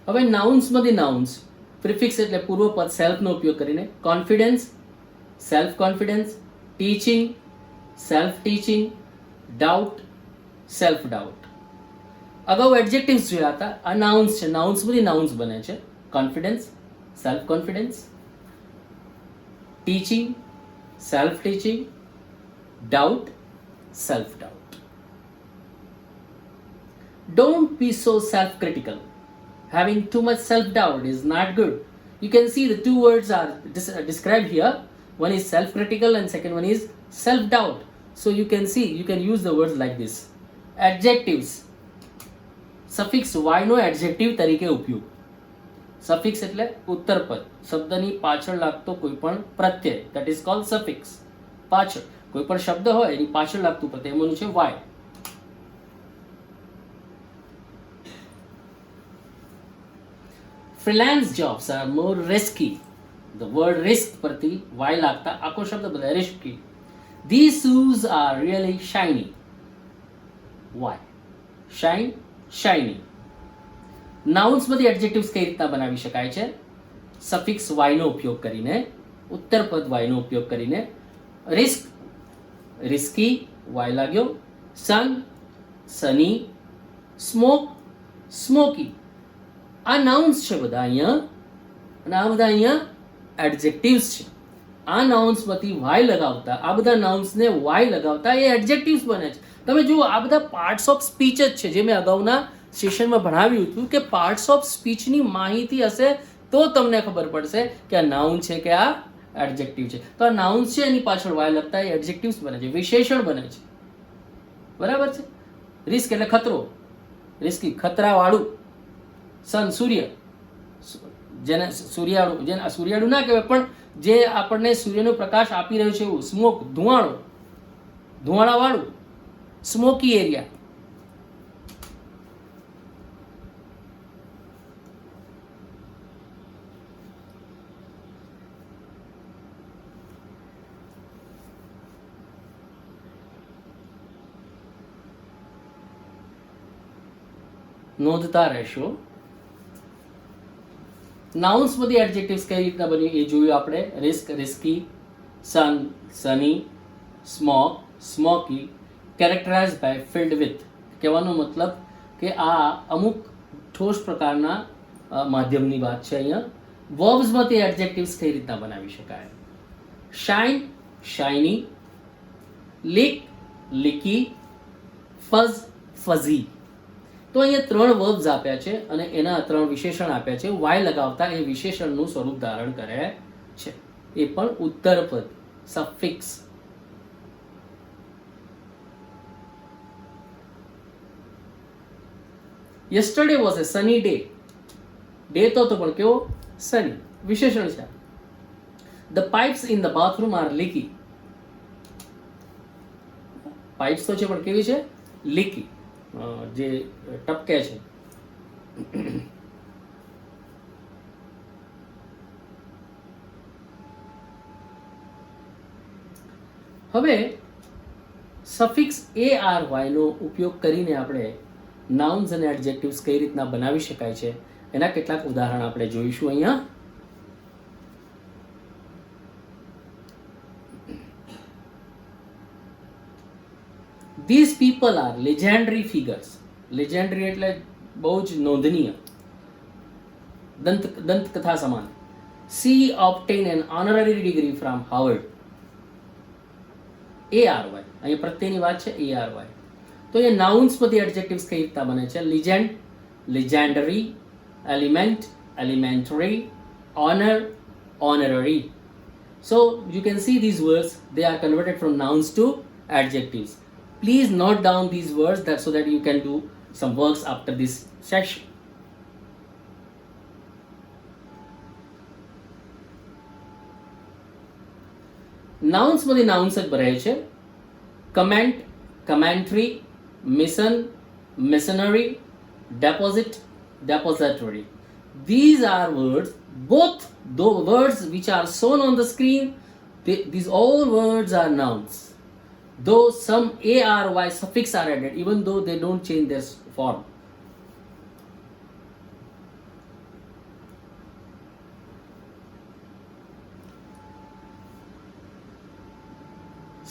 S1: હવે નાઉન્સમાંથી નાઉન્સ પ્રિફિક્સ એટલે પૂર્વપદ સેલ્ફનો ઉપયોગ કરીને confidence, self confidence, teaching, self teaching, doubt, self doubt. અગાઉ એડજેક્ટિવ્સ જોયા હતા. આ નાઉન્સ છે. નાઉન્સમાંથી નાઉન્સ બને છે. Confidence, self confidence, teaching, self teaching, doubt, self doubt. Don't be so self-critical. Having too much self-doubt is not good. You can see the two words are described here. One is self-critical and second one is self-doubt. So you can see, you can use the words like this. Adjectives. Suffix y નો adjective તરીકે ઉપયોગ. Suffix એટલે ઉત્તરપદ, શબ્દની પાછળ લાગતો કોઈ પણ પ્રત્યય, that is called suffix. પાછળ કોઈ પણ શબ્દ હોય એની પાછળ લાગતું પ્રત્યય એમનું છે y. Freelance jobs are more risky. The word risk પરથી y લાગતા આખો શબ્દ બધા risky. These shoes are really shiny. Why? Shine, shiny. Nouns માંથી adjectives કઈ રીતના બનાવી શકાય છે? Suffix y નો ઉપયોગ કરીને, ઉત્તરપદ y નો ઉપયોગ કરીને. Risk, risky, y લાગ્યો. Sun, sunny. Smoke, smoky. આ નાઉન્સ છે બધા અહીંયા અને આ બધા અહીંયા એડજેક્ટિવ્સ છે. આ નાઉન્સમાંથી વાય લગાવતા, આ બધા નાઉન્સને વાય લગાવતા એ એડજેક્ટિવ્સ બને છે. તમે જુઓ આ બધા પાર્ટ્સ ઓફ સ્પીચ જ છે જે મેં અગાઉના સેશનમાં ભણાવ્યું હતું કે પાર્ટ્સ ઓફ સ્પીચની માહિતી હશે તો તમને ખબર પડશે કે આ નાઉન છે કે આ એડજેક્ટિવ છે. તો આ નાઉન્સ છે એની પાછળ વાય લગતા એ એડજેક્ટિવ્સ બને છે, વિશેષણ બને છે. બરાબર છે. રિસ્ક એટલે ખતરો, રિસ્કી, ખતરાવાળું. સન, સૂર્ય, જેને સૂર્યાળું, જેને સૂર્યાળું ના કહેવાય પણ જે આપણને સૂર્યનો પ્રકાશ આપી રહ્યો છે એવું. સ્મોક, ધુવાળો, ધુવાળાવાળું, સ્મોકી એરિયા. નોંધતા રહેશો. નાઉન્સ બધી એડજેક્ટિવ્સ કઈ રીતના બન્યું એ જોયું આપણે. Risk, risky. Sun, sunny. Smoke, smoky. Characterise by, filled with. કહેવાનો મતલબ કે આ અમુક ઠોસ પ્રકારના માધ્યમની વાત છે અહીંયા. વર્બ્સમાંથી એડજેક્ટિવ્સ કઈ રીતના બનાવી શકાય? Shine, shiny. લીક, લીકી. ફઝ, ફઝી. તો અહીંયા 3 વર્બ્સ આપ્યા છે અને એના 3 વિશેષણ આપ્યા છે. વાય લગાવતા એ વિશેષણનું સ્વરૂપ ધારણ કરે છે. એ પણ ઉત્તરપદ, suffix. Yesterday was a sunny day. Day તો હતો પણ કેવો? સની. વિશેષણ છે. The pipes in the bathroom are leaky. Pipes તો છે પણ કેવી છે? લીકી, જે ટપકે છે. હવે સફિક્સ ARY નો ઉપયોગ કરીને આપણે નાઉન્સ અને એડજેક્ટિવ્સ કઈ રીતના બનાવી શકાય છે એના કેટલાક ઉદાહરણ આપણે જોઈશું અહીંયા. These people are legendary figures. Legendary એટલે બહુ જ નોંધનીય, દંતકથા સમાન. She obtained an honorary degree from Harvard. ARY અહીંયા પ્રત્યેની વાત છે. ARY તો એ નાઉન્સ બધી એડજેક્ટિવ્સ કઈ રીતના બને છે? legiend, legendary, element, elementary, honor, honorary. So you can see these words, they are converted from nouns to adjectives. Please note down these words so that you can do some works after this session. Nouns માંથી નાઉન્સ જ ભરાય છે. comment, commentary, mission, missionary, deposit, depository. These are words, both the words which are shown on the screen, these all words are nouns. Though some a or y suffix are added, even though they don't change their form.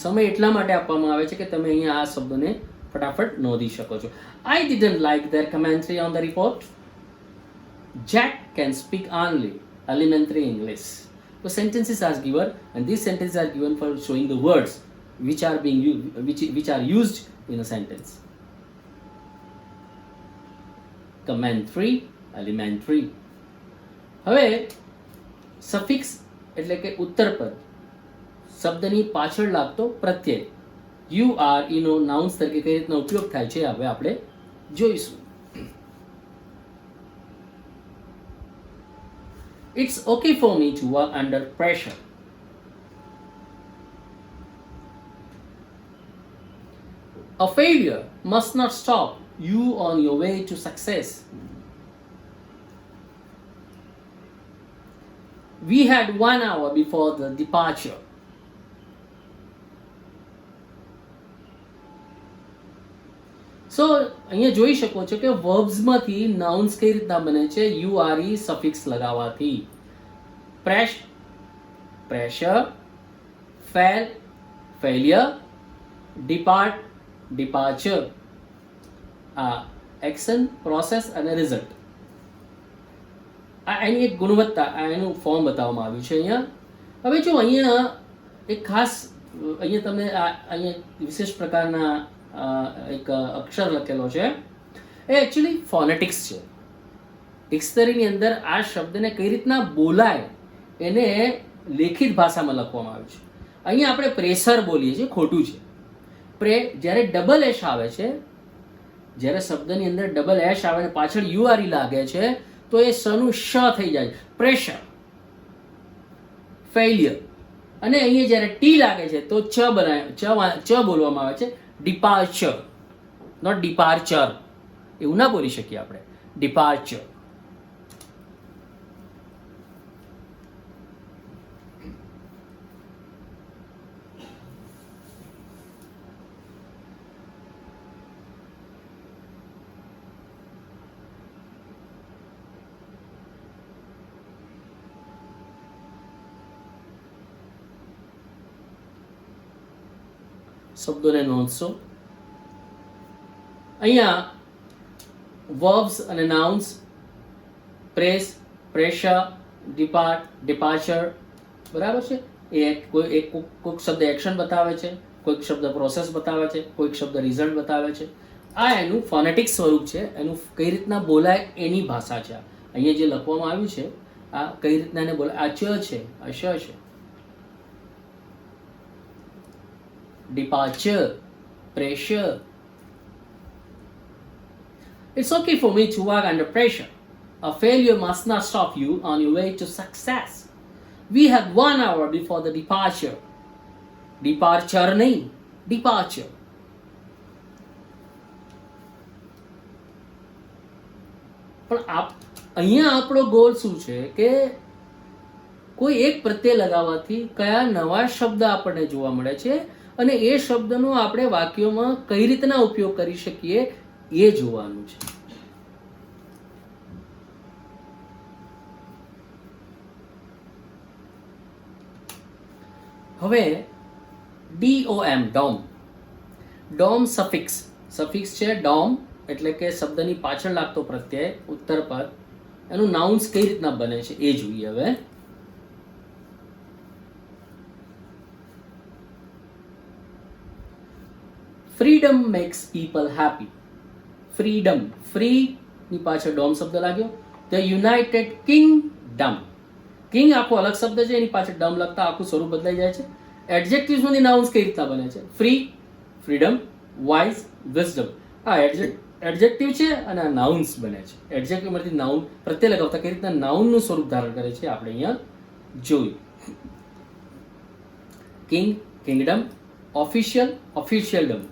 S1: સમય એટલા માટે આપવામાં આવે છે કે તમે અહીંયા આ શબ્દોને ફટાફટ નોંધી શકો છો. I didn't like their commentary on the report. Jack can speak only elementary English. So sentences are given, and these sentences are given for showing the words which are being which are used in a sentence. Commentary, elementary. હવે સફિક્સ એટલે કે ઉત્તરપદ, શબ્દની પાછળ લાગતો પ્રત્યય યુ આર ઈનો નાઉન્સ તરીકે કઈ રીતના ઉપયોગ થાય છે હવે આપણે જોઈશું. It's okay for me to work under pressure. A failure must not stop you on your way to success. We had 1 hour before the departure. સો અહીંયા જોઈ શકો છો કે વર્બ્સમાંથી નાઉન્સ કઈ રીતના બને છે યુ આર ઈ સફિક્સ લગાવવાથી. Pressure, fail, failure, depart, departure. આ એક્શન, પ્રોસેસ અને રિઝલ્ટ. આ એની એક ગુણવત્તા, આ એનું ફોર્મ બતાવવામાં આવ્યું છે અહીંયા. હવે જો અહીંયા એક ખાસ અહીંયા તમને અહીંયા વિશેષ પ્રકારના એક અક્ષર લખેલો છે, એ એકચ્યુઅલી ફોનેટિક્સ છે. ડિક્શનરીની અંદર આ શબ્દને કઈ રીતના બોલાય એને લેખિત ભાષામાં લખવામાં આવ્યું છે. અહીંયા આપણે પ્રેશર બોલીએ છીએ, ખોટું છે. જ્યારે ડબલ એશ આવે છે, જ્યારે શબ્દની અંદર ડબલ એશ આવે ને પાછળ યુઆરઈ લાગે છે તો એ સનું શ થઈ જાય, પ્રેશર. ફેલિયર. અને અહીંયા જ્યારે ટી લાગે છે તો ચ બોલવામાં આવે છે, ડિપાર્ચર, નોટ ડિપાર્ચર. એવું ના બોલી શકીએ આપણે, ડિપાર્ચર. શબ્દોને નોંધશો. અહીંયા વર્બ્સ અને nouns, press, pressure, depart, departure, બરાબર છે. એ કોઈક શબ્દ એક્શન બતાવે છે, કોઈક શબ્દ પ્રોસેસ બતાવે છે, કોઈક શબ્દ રિઝલ્ટ બતાવે છે. આ એનું ફોનેટિક સ્વરૂપ છે, એનું કઈ રીતના બોલાય એની ભાષા છે. અહીંયા જે લખવામાં આવ્યું છે આ કઈ રીતના એને બોલાય. આ ચ છે, આ શ છે. Departure, pressure. It's okay for me to work under pressure. A failure must not stop you on your way to success. We have 1 hour before the departure. Departure nahi, departure. પણ અહીંયા આપણો ગોલ શું છે કે કોઈ એક પ્રત્યય લગાવવાથી કયા નવા શબ્દ આપણને જોવા મળે છે અને એ શબ્દનો આપણે વાક્યોમાં કઈ રીતના ઉપયોગ કરી શકીએ એ જોવાનું છે. હવે DOM, ડોમ. ડોમ સફિક્સ છે. ડોમ એટલે કે શબ્દની પાછળ લાગતો પ્રત્યય, ઉત્તરપદ. એનું નાઉન્સ કઈ રીતના બને છે એ જોઈએ. હવે freedom makes people happy. Freedom, free ની પાછળ ડોમ શબ્દ લાગ્યો. The United Kingdom. કિંગ આખો અલગ શબ્દ છે, એની પાછળ ડમ લગતા આખું સ્વરૂપ બદલાઈ જાય છે. એડજેક્ટિવ્સ માંથી નાઉન્સ કઈ રીતના બને છે? Free, freedom, wise, wisdom. આ એડજેક્ટિવ છે અને આ નાઉન્સ બને છે. એડજેક્ટિવ માંથી નાઉન પ્રત્યય લગાવતા કઈ રીતના નાઉનનું સ્વરૂપ ધારણ કરે છે આપણે અહીંયા જોયું. King, kingdom, officialdom.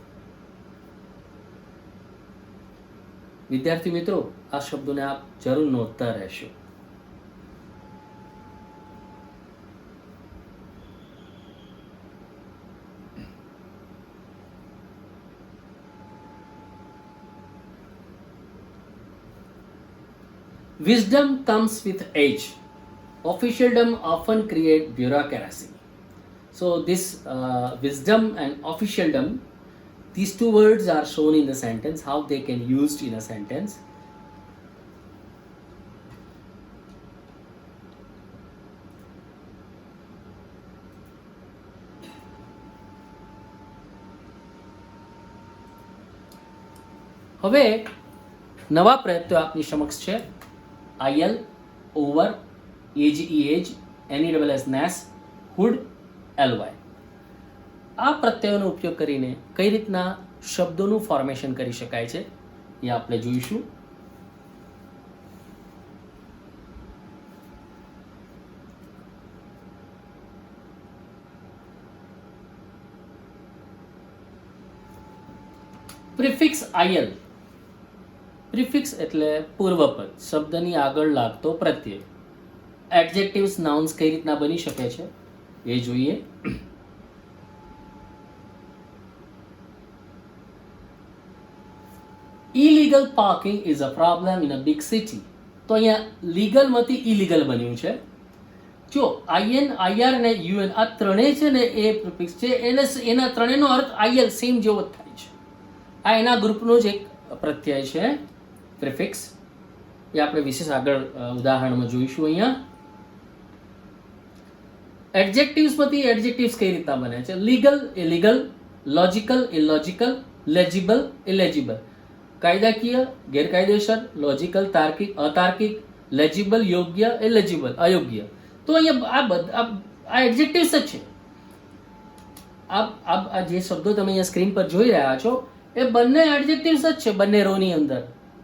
S1: વિદ્યાર્થી મિત્રો, આ શબ્દોને આપ જરૂર નોંધતા રહેશો. Wisdom comes with age. Officialdom often create bureaucracy. So this wisdom and officialdom, these two words are shown in the sentence, how they can used in a sentence. હવે નવા પ્રયત્નો આપની સમક્ષ છે. આઈએલ, ઓવર, એજ, એનઈએસ, નેસ, હુડ, એલવાય. આ પ્રત્યયોનો ઉપયોગ કરીને કઈ રીતના શબ્દોનું ફોર્મેશન કરી શકાય છે એ આપણે જોઈશું. Prefix IL. પ્રિફિક્સ એટલે પૂર્વપદ, શબ્દની આગળ લાગતો પ્રત્યય. એડજેક્ટિવ્સ, નાઉન્સ કઈ રીતના બની શકે છે એ જોઈએ. Illegal parking is a problem in a big city. તો અહીંયા લીગલમાંથી ઇલીગલ બન્યું છે. જો આઈએન, આઈઆર અને યુએન આ ત્રણેય છે ને એ પ્રિફિક્સ છે, એના ત્રણેયનો અર્થ આઈએલ સેમ જેવો જ થાય છે. આ એના ગ્રુપનો જ એક પ્રત્યય છે પ્રિફિક્સ. એ આપણે વિશેષ આગળ ઉદાહરણમાં જોઈશું. અહીંયા એડજેક્ટિવ્સમાંથી એડજેક્ટિવ્સ કઈ રીતના બને છે. Legal, illegal, logical, illogical, legible, illegible. કાયદાકીય, ગેરકાયદેસર, લોજિકલ, તાર્કિક, અતાર્કિક, લેજિબલ, યોગ્ય, ઇલેજિબલ, અયોગ્ય. તો અહીંયા આ એડજેક્ટિવ્સ જ છે. આ જે શબ્દો તમે અહીંયા સ્ક્રીન પર જોઈ રહ્યા છો એ બંને એડજેક્ટિવ્સ જ છે, બંને રોની અંદર.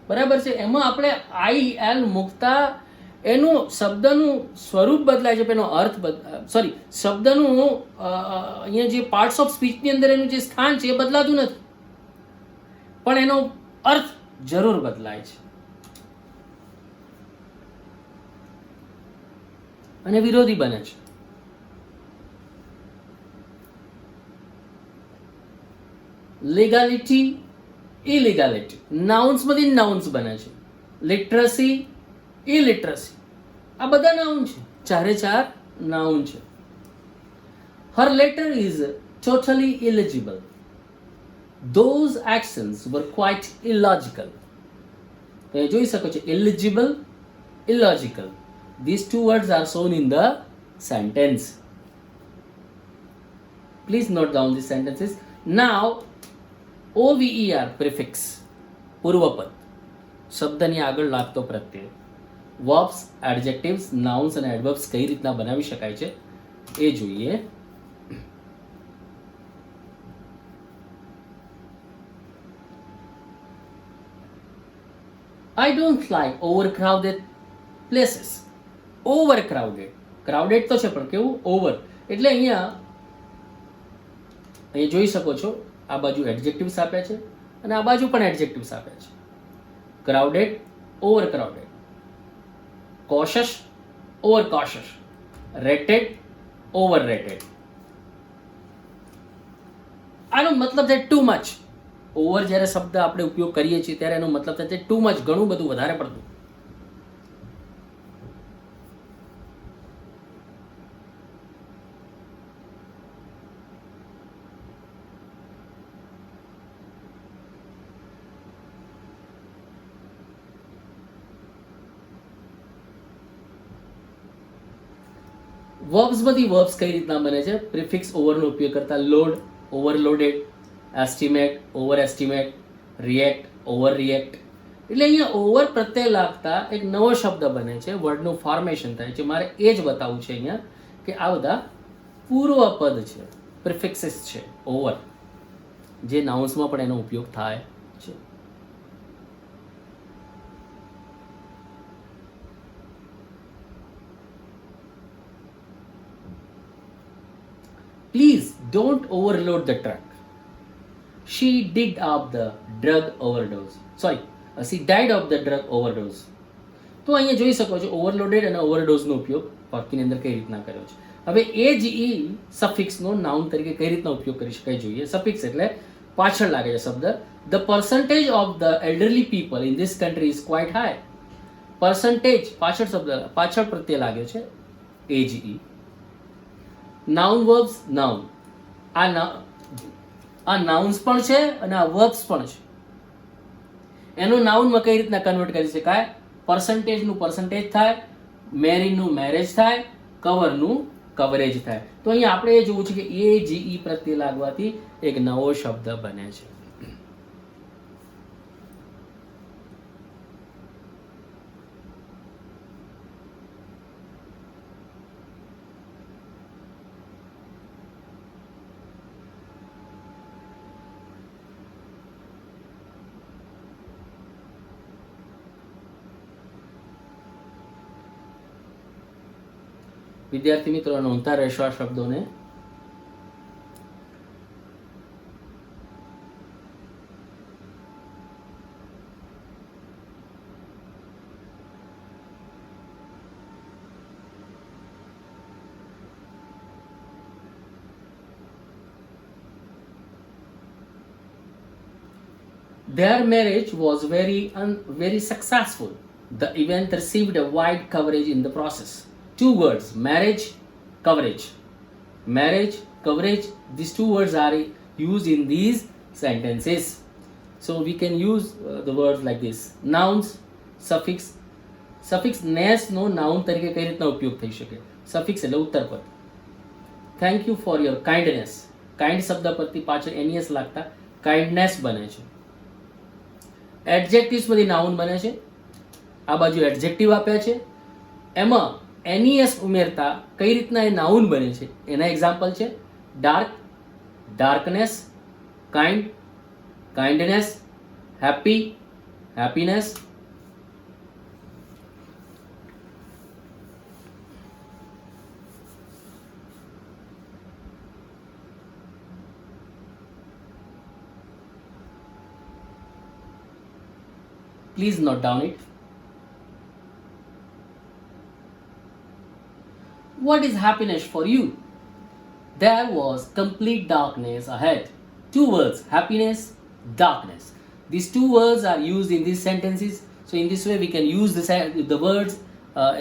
S1: બરાબર છે. એમાં આપણે આઈ એલ મૂકતા એનું શબ્દનું સ્વરૂપ બદલાય છે, એનો અર્થ સોરી શબ્દનું અહીંયા જે પાર્ટ્સ ઓફ સ્પીચની અંદર એનું જે સ્થાન છે એ બદલાતું નથી, પણ એનો અર્થ જરૂર બદલાય છે. અને વિરોધી બને છે. લીગાલિટી, ઇલીગાલિટી. નાઉન્સમાંથી નાઉન્સ બને છે. Literacy, illiteracy. આ બધા નાઉન છે, ચારે ચાર નાઉન છે. Her letter is totally illegible. Those actions were quite illogical. તો એ જોઈ શકો છો, eligible, illogical. These two words are shown in the sentence. Please note down these sentences. Now, OVER prefix, પૂર્વપદ, શબ્દની આગળ લાગતો પ્રત્યય. વર્બ્સ, એડજેક્ટિવ્સ, નાઉન્સ અને એડવર્બ્સ કઈ રીતના બનાવી શકાય છે એ જોઈએ. I don't like overcrowded places. Overcrowded, crowded તો છે પણ કેવું ઓવર, એટલે અહીંયા જોઈ શકો છો આ બાજુ એડજેક્ટિવ્સ આપ્યા છે અને આ બાજુ પણ એડજેક્ટિવ્સ આપ્યા છે. Crowded, overcrowded. Cautious, overcautious. Rated, overrated. આનો મતલબ છે ટુ મચ. ઓવર જ્યારે શબ્દ આપણે ઉપયોગ કરીએ છીએ ત્યારે એનો મતલબ થાય છે ટુ મચ, ઘણું બધું, વધારે પડતું. વર્બ્સમાંથી વર્બ્સ કઈ રીતના બને છે. પ્રિફિક્સ ઓવરનો ઉપયોગ કરતા load, overloaded, estimate, over estimate, react, over react. એટલે અહીંયા ઓવર પ્રત્યય લાગતા એક નવો શબ્દ બને છે, વર્ડનું ફોર્મેશન થાય છે. મારે એ જ બતાવવું છે અહીંયા કે આ બધા પૂર્વપદ છે, પ્રિફિક્સિસ છે ઓવર, જે નાઉન્સમાં પણ એનો ઉપયોગ થાય છે. Please Don't overload the truck. She did of the drug overdose. Sorry, she died of the drug overdose. તો અહીંયા જોઈ શકો છો ઓવરલોડેડ અને ઓવરડોઝનો ઉપયોગ વાક્યની અંદર કઈ રીતના કર્યો છે. હવે એ જ ઈ સફિક્સનો નાઉન તરીકે કઈ રીતના ઉપયોગ કરી શકાય જોઈએ. સફિક્સ એટલે પાછળ લાગે છે શબ્દ. The percentage of the elderly people in this country is quite high. Percentage પાછળ શબ્દ પાછળ પ્રત્યે લાગ્યો છે એજીઈ. Noun verbs noun. આ નાઉન્સ પણ છે અને આ વર્બ્સ પણ છે. એનું નાઉનમાં કઈ રીતના કન્વર્ટ કરી શકાય? પર્સન્ટેજનું પર્સન્ટેજ થાય, મેરીનું મેરેજ થાય, કવરનું કવરેજ થાય. તો અહીંયા આપણે એ જોવું છે કે એ જીઈ પ્રત્યે લાગવાથી એક નવો શબ્દ બને છે. વિદ્યાર્થી મિત્રો નોંધતા રહેશો આ શબ્દોને. Their marriage was very successful. The event received a wide coverage in the process. Two words, marriage, coverage. Marriage, coverage, these two words are used in these sentences. So we can use the words like this. Nouns, suffix. Suffix nes નો નાઉન તરીકે કઈ રીતના ઉપયોગ થઈ શકે? સફિક્સ એટલે ઉત્તરપદ. Thank you for your kindness. Kind શબ્દ પરથી પાછળ એનીએસ લાગતા કાઇન્ડનેસ બને છે. એડજેક્ટિવ્સ બધી નાઉન બને છે. આ બાજુ એડજેક્ટિવ આપ્યા છે. એમાં એનઈએસ ઉમેરતા કઈ રીતના એ નાઉન બને છે એના એક્ઝામ્પલ છે dark, darkness, kind, kindness, happy, happiness. Please note down it. What is happiness for you? There was complete darkness ahead. Two words, happiness, darkness. These two words are used in these sentences. So in this way we can use the words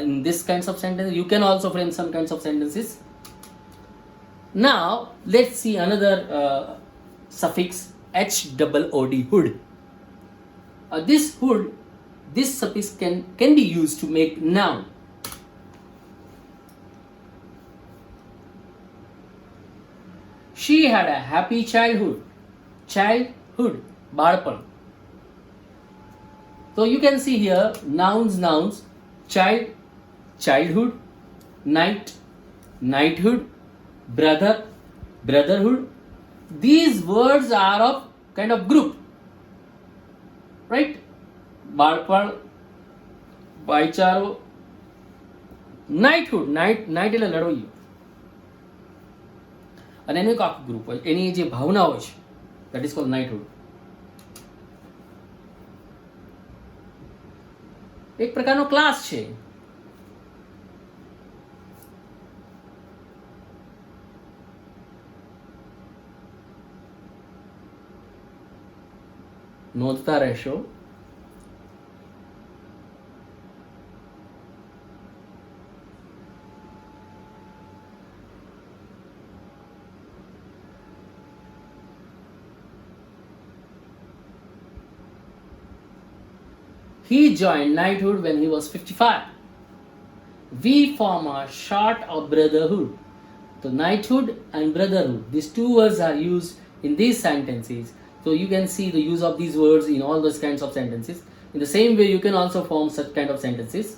S1: in this kinds of sentences. You can also frame some kinds of sentences. Now let's see another suffix HOOD, hood. This suffix can be used to make noun. She had a happy childhood. Childhood, બાળપણ. So you can see here nouns, child, childhood, night, knighthood, brother, brotherhood. These words are of kind of group, right? બાળપણ, ભાઈચારો, knighthood, night એટલે લડવૈયું. અને એનું એક આખું ગ્રુપ હોય, એની જે ભાવના હોય છે that is called knighthood. એક પ્રકારનો ક્લાસ છે. નોંધતા રહેશો. He joined knighthood when he was 55. We form a sort of brotherhood. So knighthood and brotherhood, these two words are used in these sentences. So you can see the use of these words in all those kinds of sentences. In the same way you can also form such kind of sentences.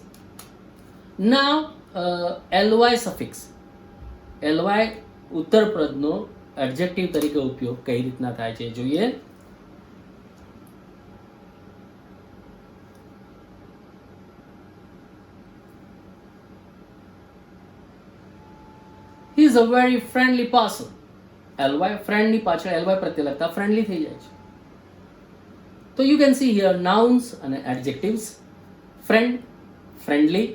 S1: Now ly suffix. ly ઉત્તરપદનો એડજેક્ટિવ તરીકે ઉપયોગ કઈ રીતના થાય છે જોઈએ. He is a very friendly person. ly, friend ની પાછળ ly પ્રત્યય લગતા friendly થઈ જાય છે. તો you can see here nouns અને adjectives. friend, friendly,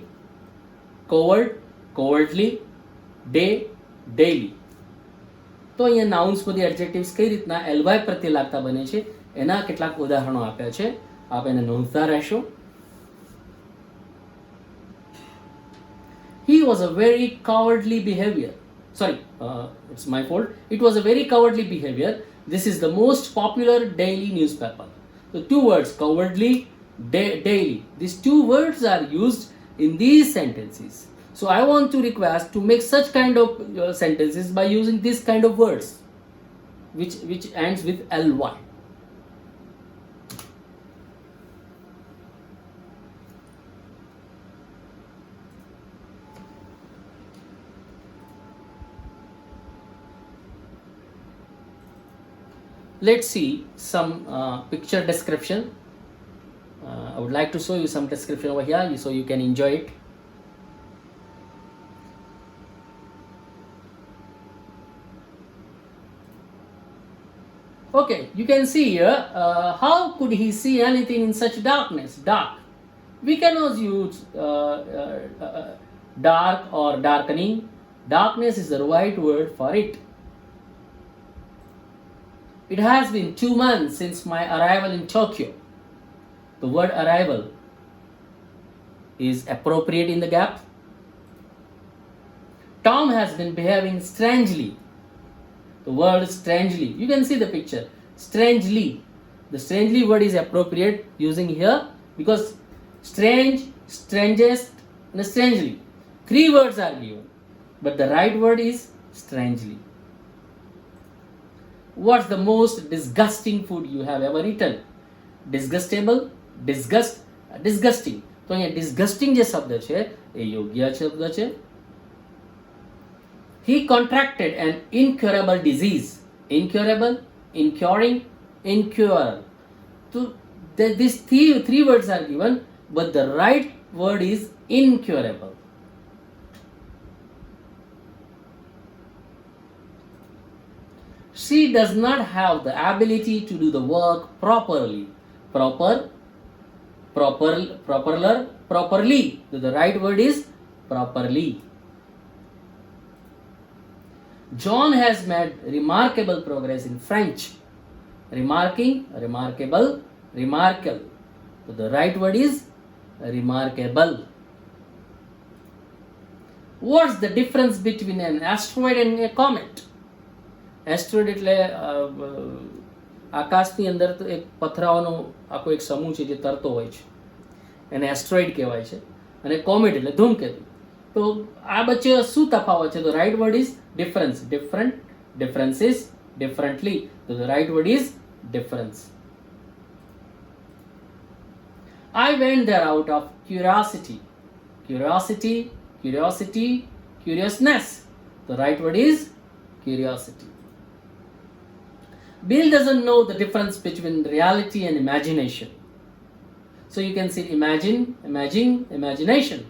S1: coward, cowardly, day, daily. તો અહીંયા નાઉન્સ બધી એડજેક્ટિવ્સ કઈ રીતના ly પ્રત્યે લાગતા બને છે એના કેટલાક ઉદાહરણો આપ્યા છે, આપ એને નોંધતા રહેશો. He was a very cowardly behavior. Sorry, it's my fault. It was a very cowardly behavior. This is the most popular daily newspaper. The two words, cowardly, daily. These two words are used in these sentences. So I want to request to make such kind of sentences by using this kind of words, which ends with ly. Let's see some picture description. I would like to show you some description over here so you can enjoy it. Okay, you can see here, how could he see anything in such darkness? Dark. We cannot use dark or darkening. Darkness is the right word for it. It has been 2 months since my arrival in Tokyo. The word arrival is appropriate in the gap. Tom has been behaving strangely. The word strangely. You can see the picture. Strangely. The strangely word is appropriate using here because strange, strangest, and strangely. 3 words are given. But the right word is strangely. What's the most disgusting food you have ever eaten? Disgustable, disgust, disgusting. તો અહીંયા disgusting જે શબ્દ છે એ યોગ્ય શબ્દ છે. He contracted an incurable disease. Incurable, incuring, incurable. So these three words are given, but the right word is incurable. She does not have the ability to do the work properly. Properly. So the right word is properly. John has made remarkable progress in French. Remarking, remarkable, remarkable. So the right word is remarkable. What's the difference between an asteroid and a comet? Asteroid એટલે આકાશની અંદર તો એક પથરાઓનો આખો એક સમૂહ છે જે તરતો હોય છે, એને એસ્ટ્રોઇડ કહેવાય છે, અને કોમેટ એટલે ધૂમકેતુ. તો આ વચ્ચે શું તફાવત છે? તો right word is difference. Different, differences, differently. તો the right word is difference. I went there out of curiosity. Curiosity, curiosity, curiousness. The right word is curiosity. Bill doesn't know the difference between reality and imagination. So you can say imagine, imagine, imagination.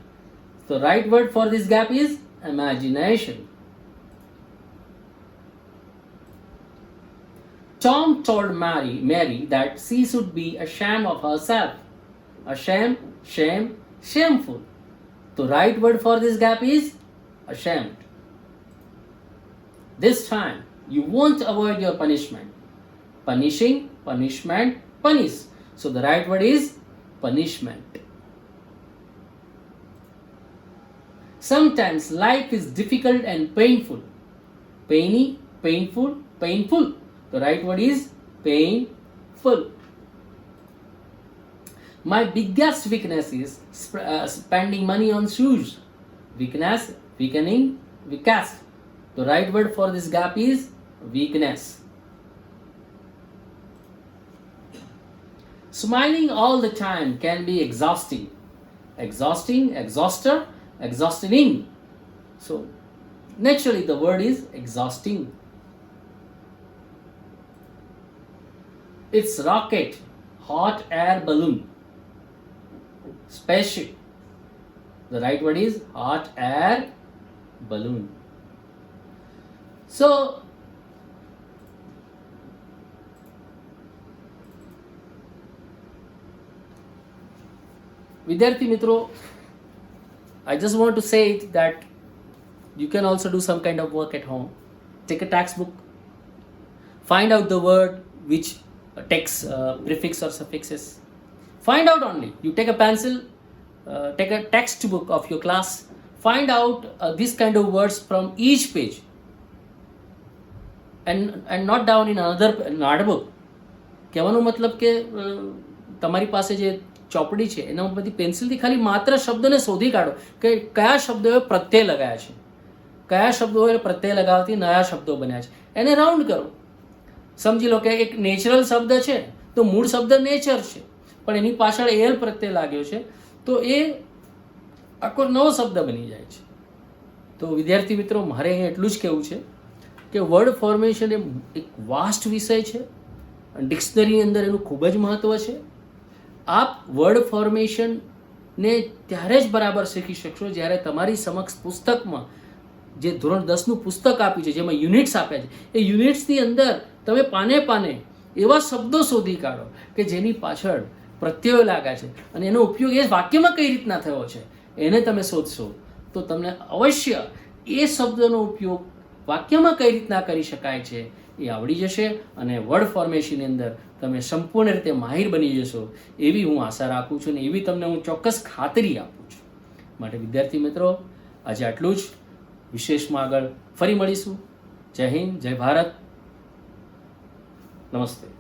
S1: The right word for this gap is imagination. Tom told Mary that she should be ashamed of herself. Ashamed, shame, shameful. The right word for this gap is ashamed. This time, you won't avoid your punishment. Punishing, punishment, punish. So the right word is punishment. Sometimes life is difficult and painful. Painy, painful, painful. The right word is painful. My biggest weakness is spending money on shoes. Weakness, weakening, weakness. The right word for this gap is weakness. Smiling all the time can be exhausting. Exhausting, exhauster, exhausting. So naturally the word is exhausting. It's rocket, hot air balloon. Spaceship. The right word is hot air balloon. So વિદ્યાર્થી મિત્રો, I just want to say it that you can also do some kind of work at home. Take a textbook, find out the word which takes prefix or suffixes. Find out only. You take a pencil, take a textbook of your class, find out this kind of words from each page and not down in another notebook. કહેવાનો મતલબ કે તમારી પાસે જે ચોપડી છે એના ઉપરથી પેન્સિલથી ખાલી માત્ર શબ્દોને શોધી કાઢો કે કયા શબ્દોએ પ્રત્યય લગાયા છે, કયા શબ્દોએ પ્રત્યય લગાવવાથી નયા શબ્દો બન્યા છે, એને રાઉન્ડ કરો. સમજી લો કે એક નેચરલ શબ્દ છે તો મૂળ શબ્દ નેચર છે, પણ એની પાછળ એલ પ્રત્યય લાગ્યો છે તો એ આખો નવો શબ્દ બની જાય છે. તો વિદ્યાર્થી મિત્રો, મારે અહીં એટલું જ કહેવું છે કે વર્ડ ફોર્મેશન એ એક વાસ્ટ વિષય છે. ડિક્શનરીની અંદર એનું ખૂબ જ મહત્ત્વ છે. આપ વર્ડ ફોર્મેશનને ત્યારે જ બરાબર શીખી શકશો જ્યારે તમારી સમક્ષ પુસ્તકમાં જે ધોરણ 10નું પુસ્તક આપ્યું છે, જેમાં યુનિટ્સ આપ્યા છે, એ યુનિટ્સની અંદર તમે પાને પાને એવા શબ્દો શોધી કાઢો કે જેની પાછળ પ્રત્યયો લાગ્યા છે અને એનો ઉપયોગ એ વાક્યમાં કઈ રીતના થયો છે એને તમે શોધશો તો તમને અવશ્ય એ શબ્દનો ઉપયોગ વાક્યમાં કઈ રીતના કરી શકાય છે એ આવડી જશે અને વર્ડ ફોર્મેશનની અંદર તમે સંપૂર્ણ રીતે માહિર બની જશો એવી હું આશા રાખું છું અને એવી તમને હું ચોક્કસ ખાતરી આપું છું. માટે વિદ્યાર્થી મિત્રો, આજે આટલું જ. વિશેષમાં આગળ ફરી મળીશું. જય હિન્દ, જય ભારત, નમસ્તે.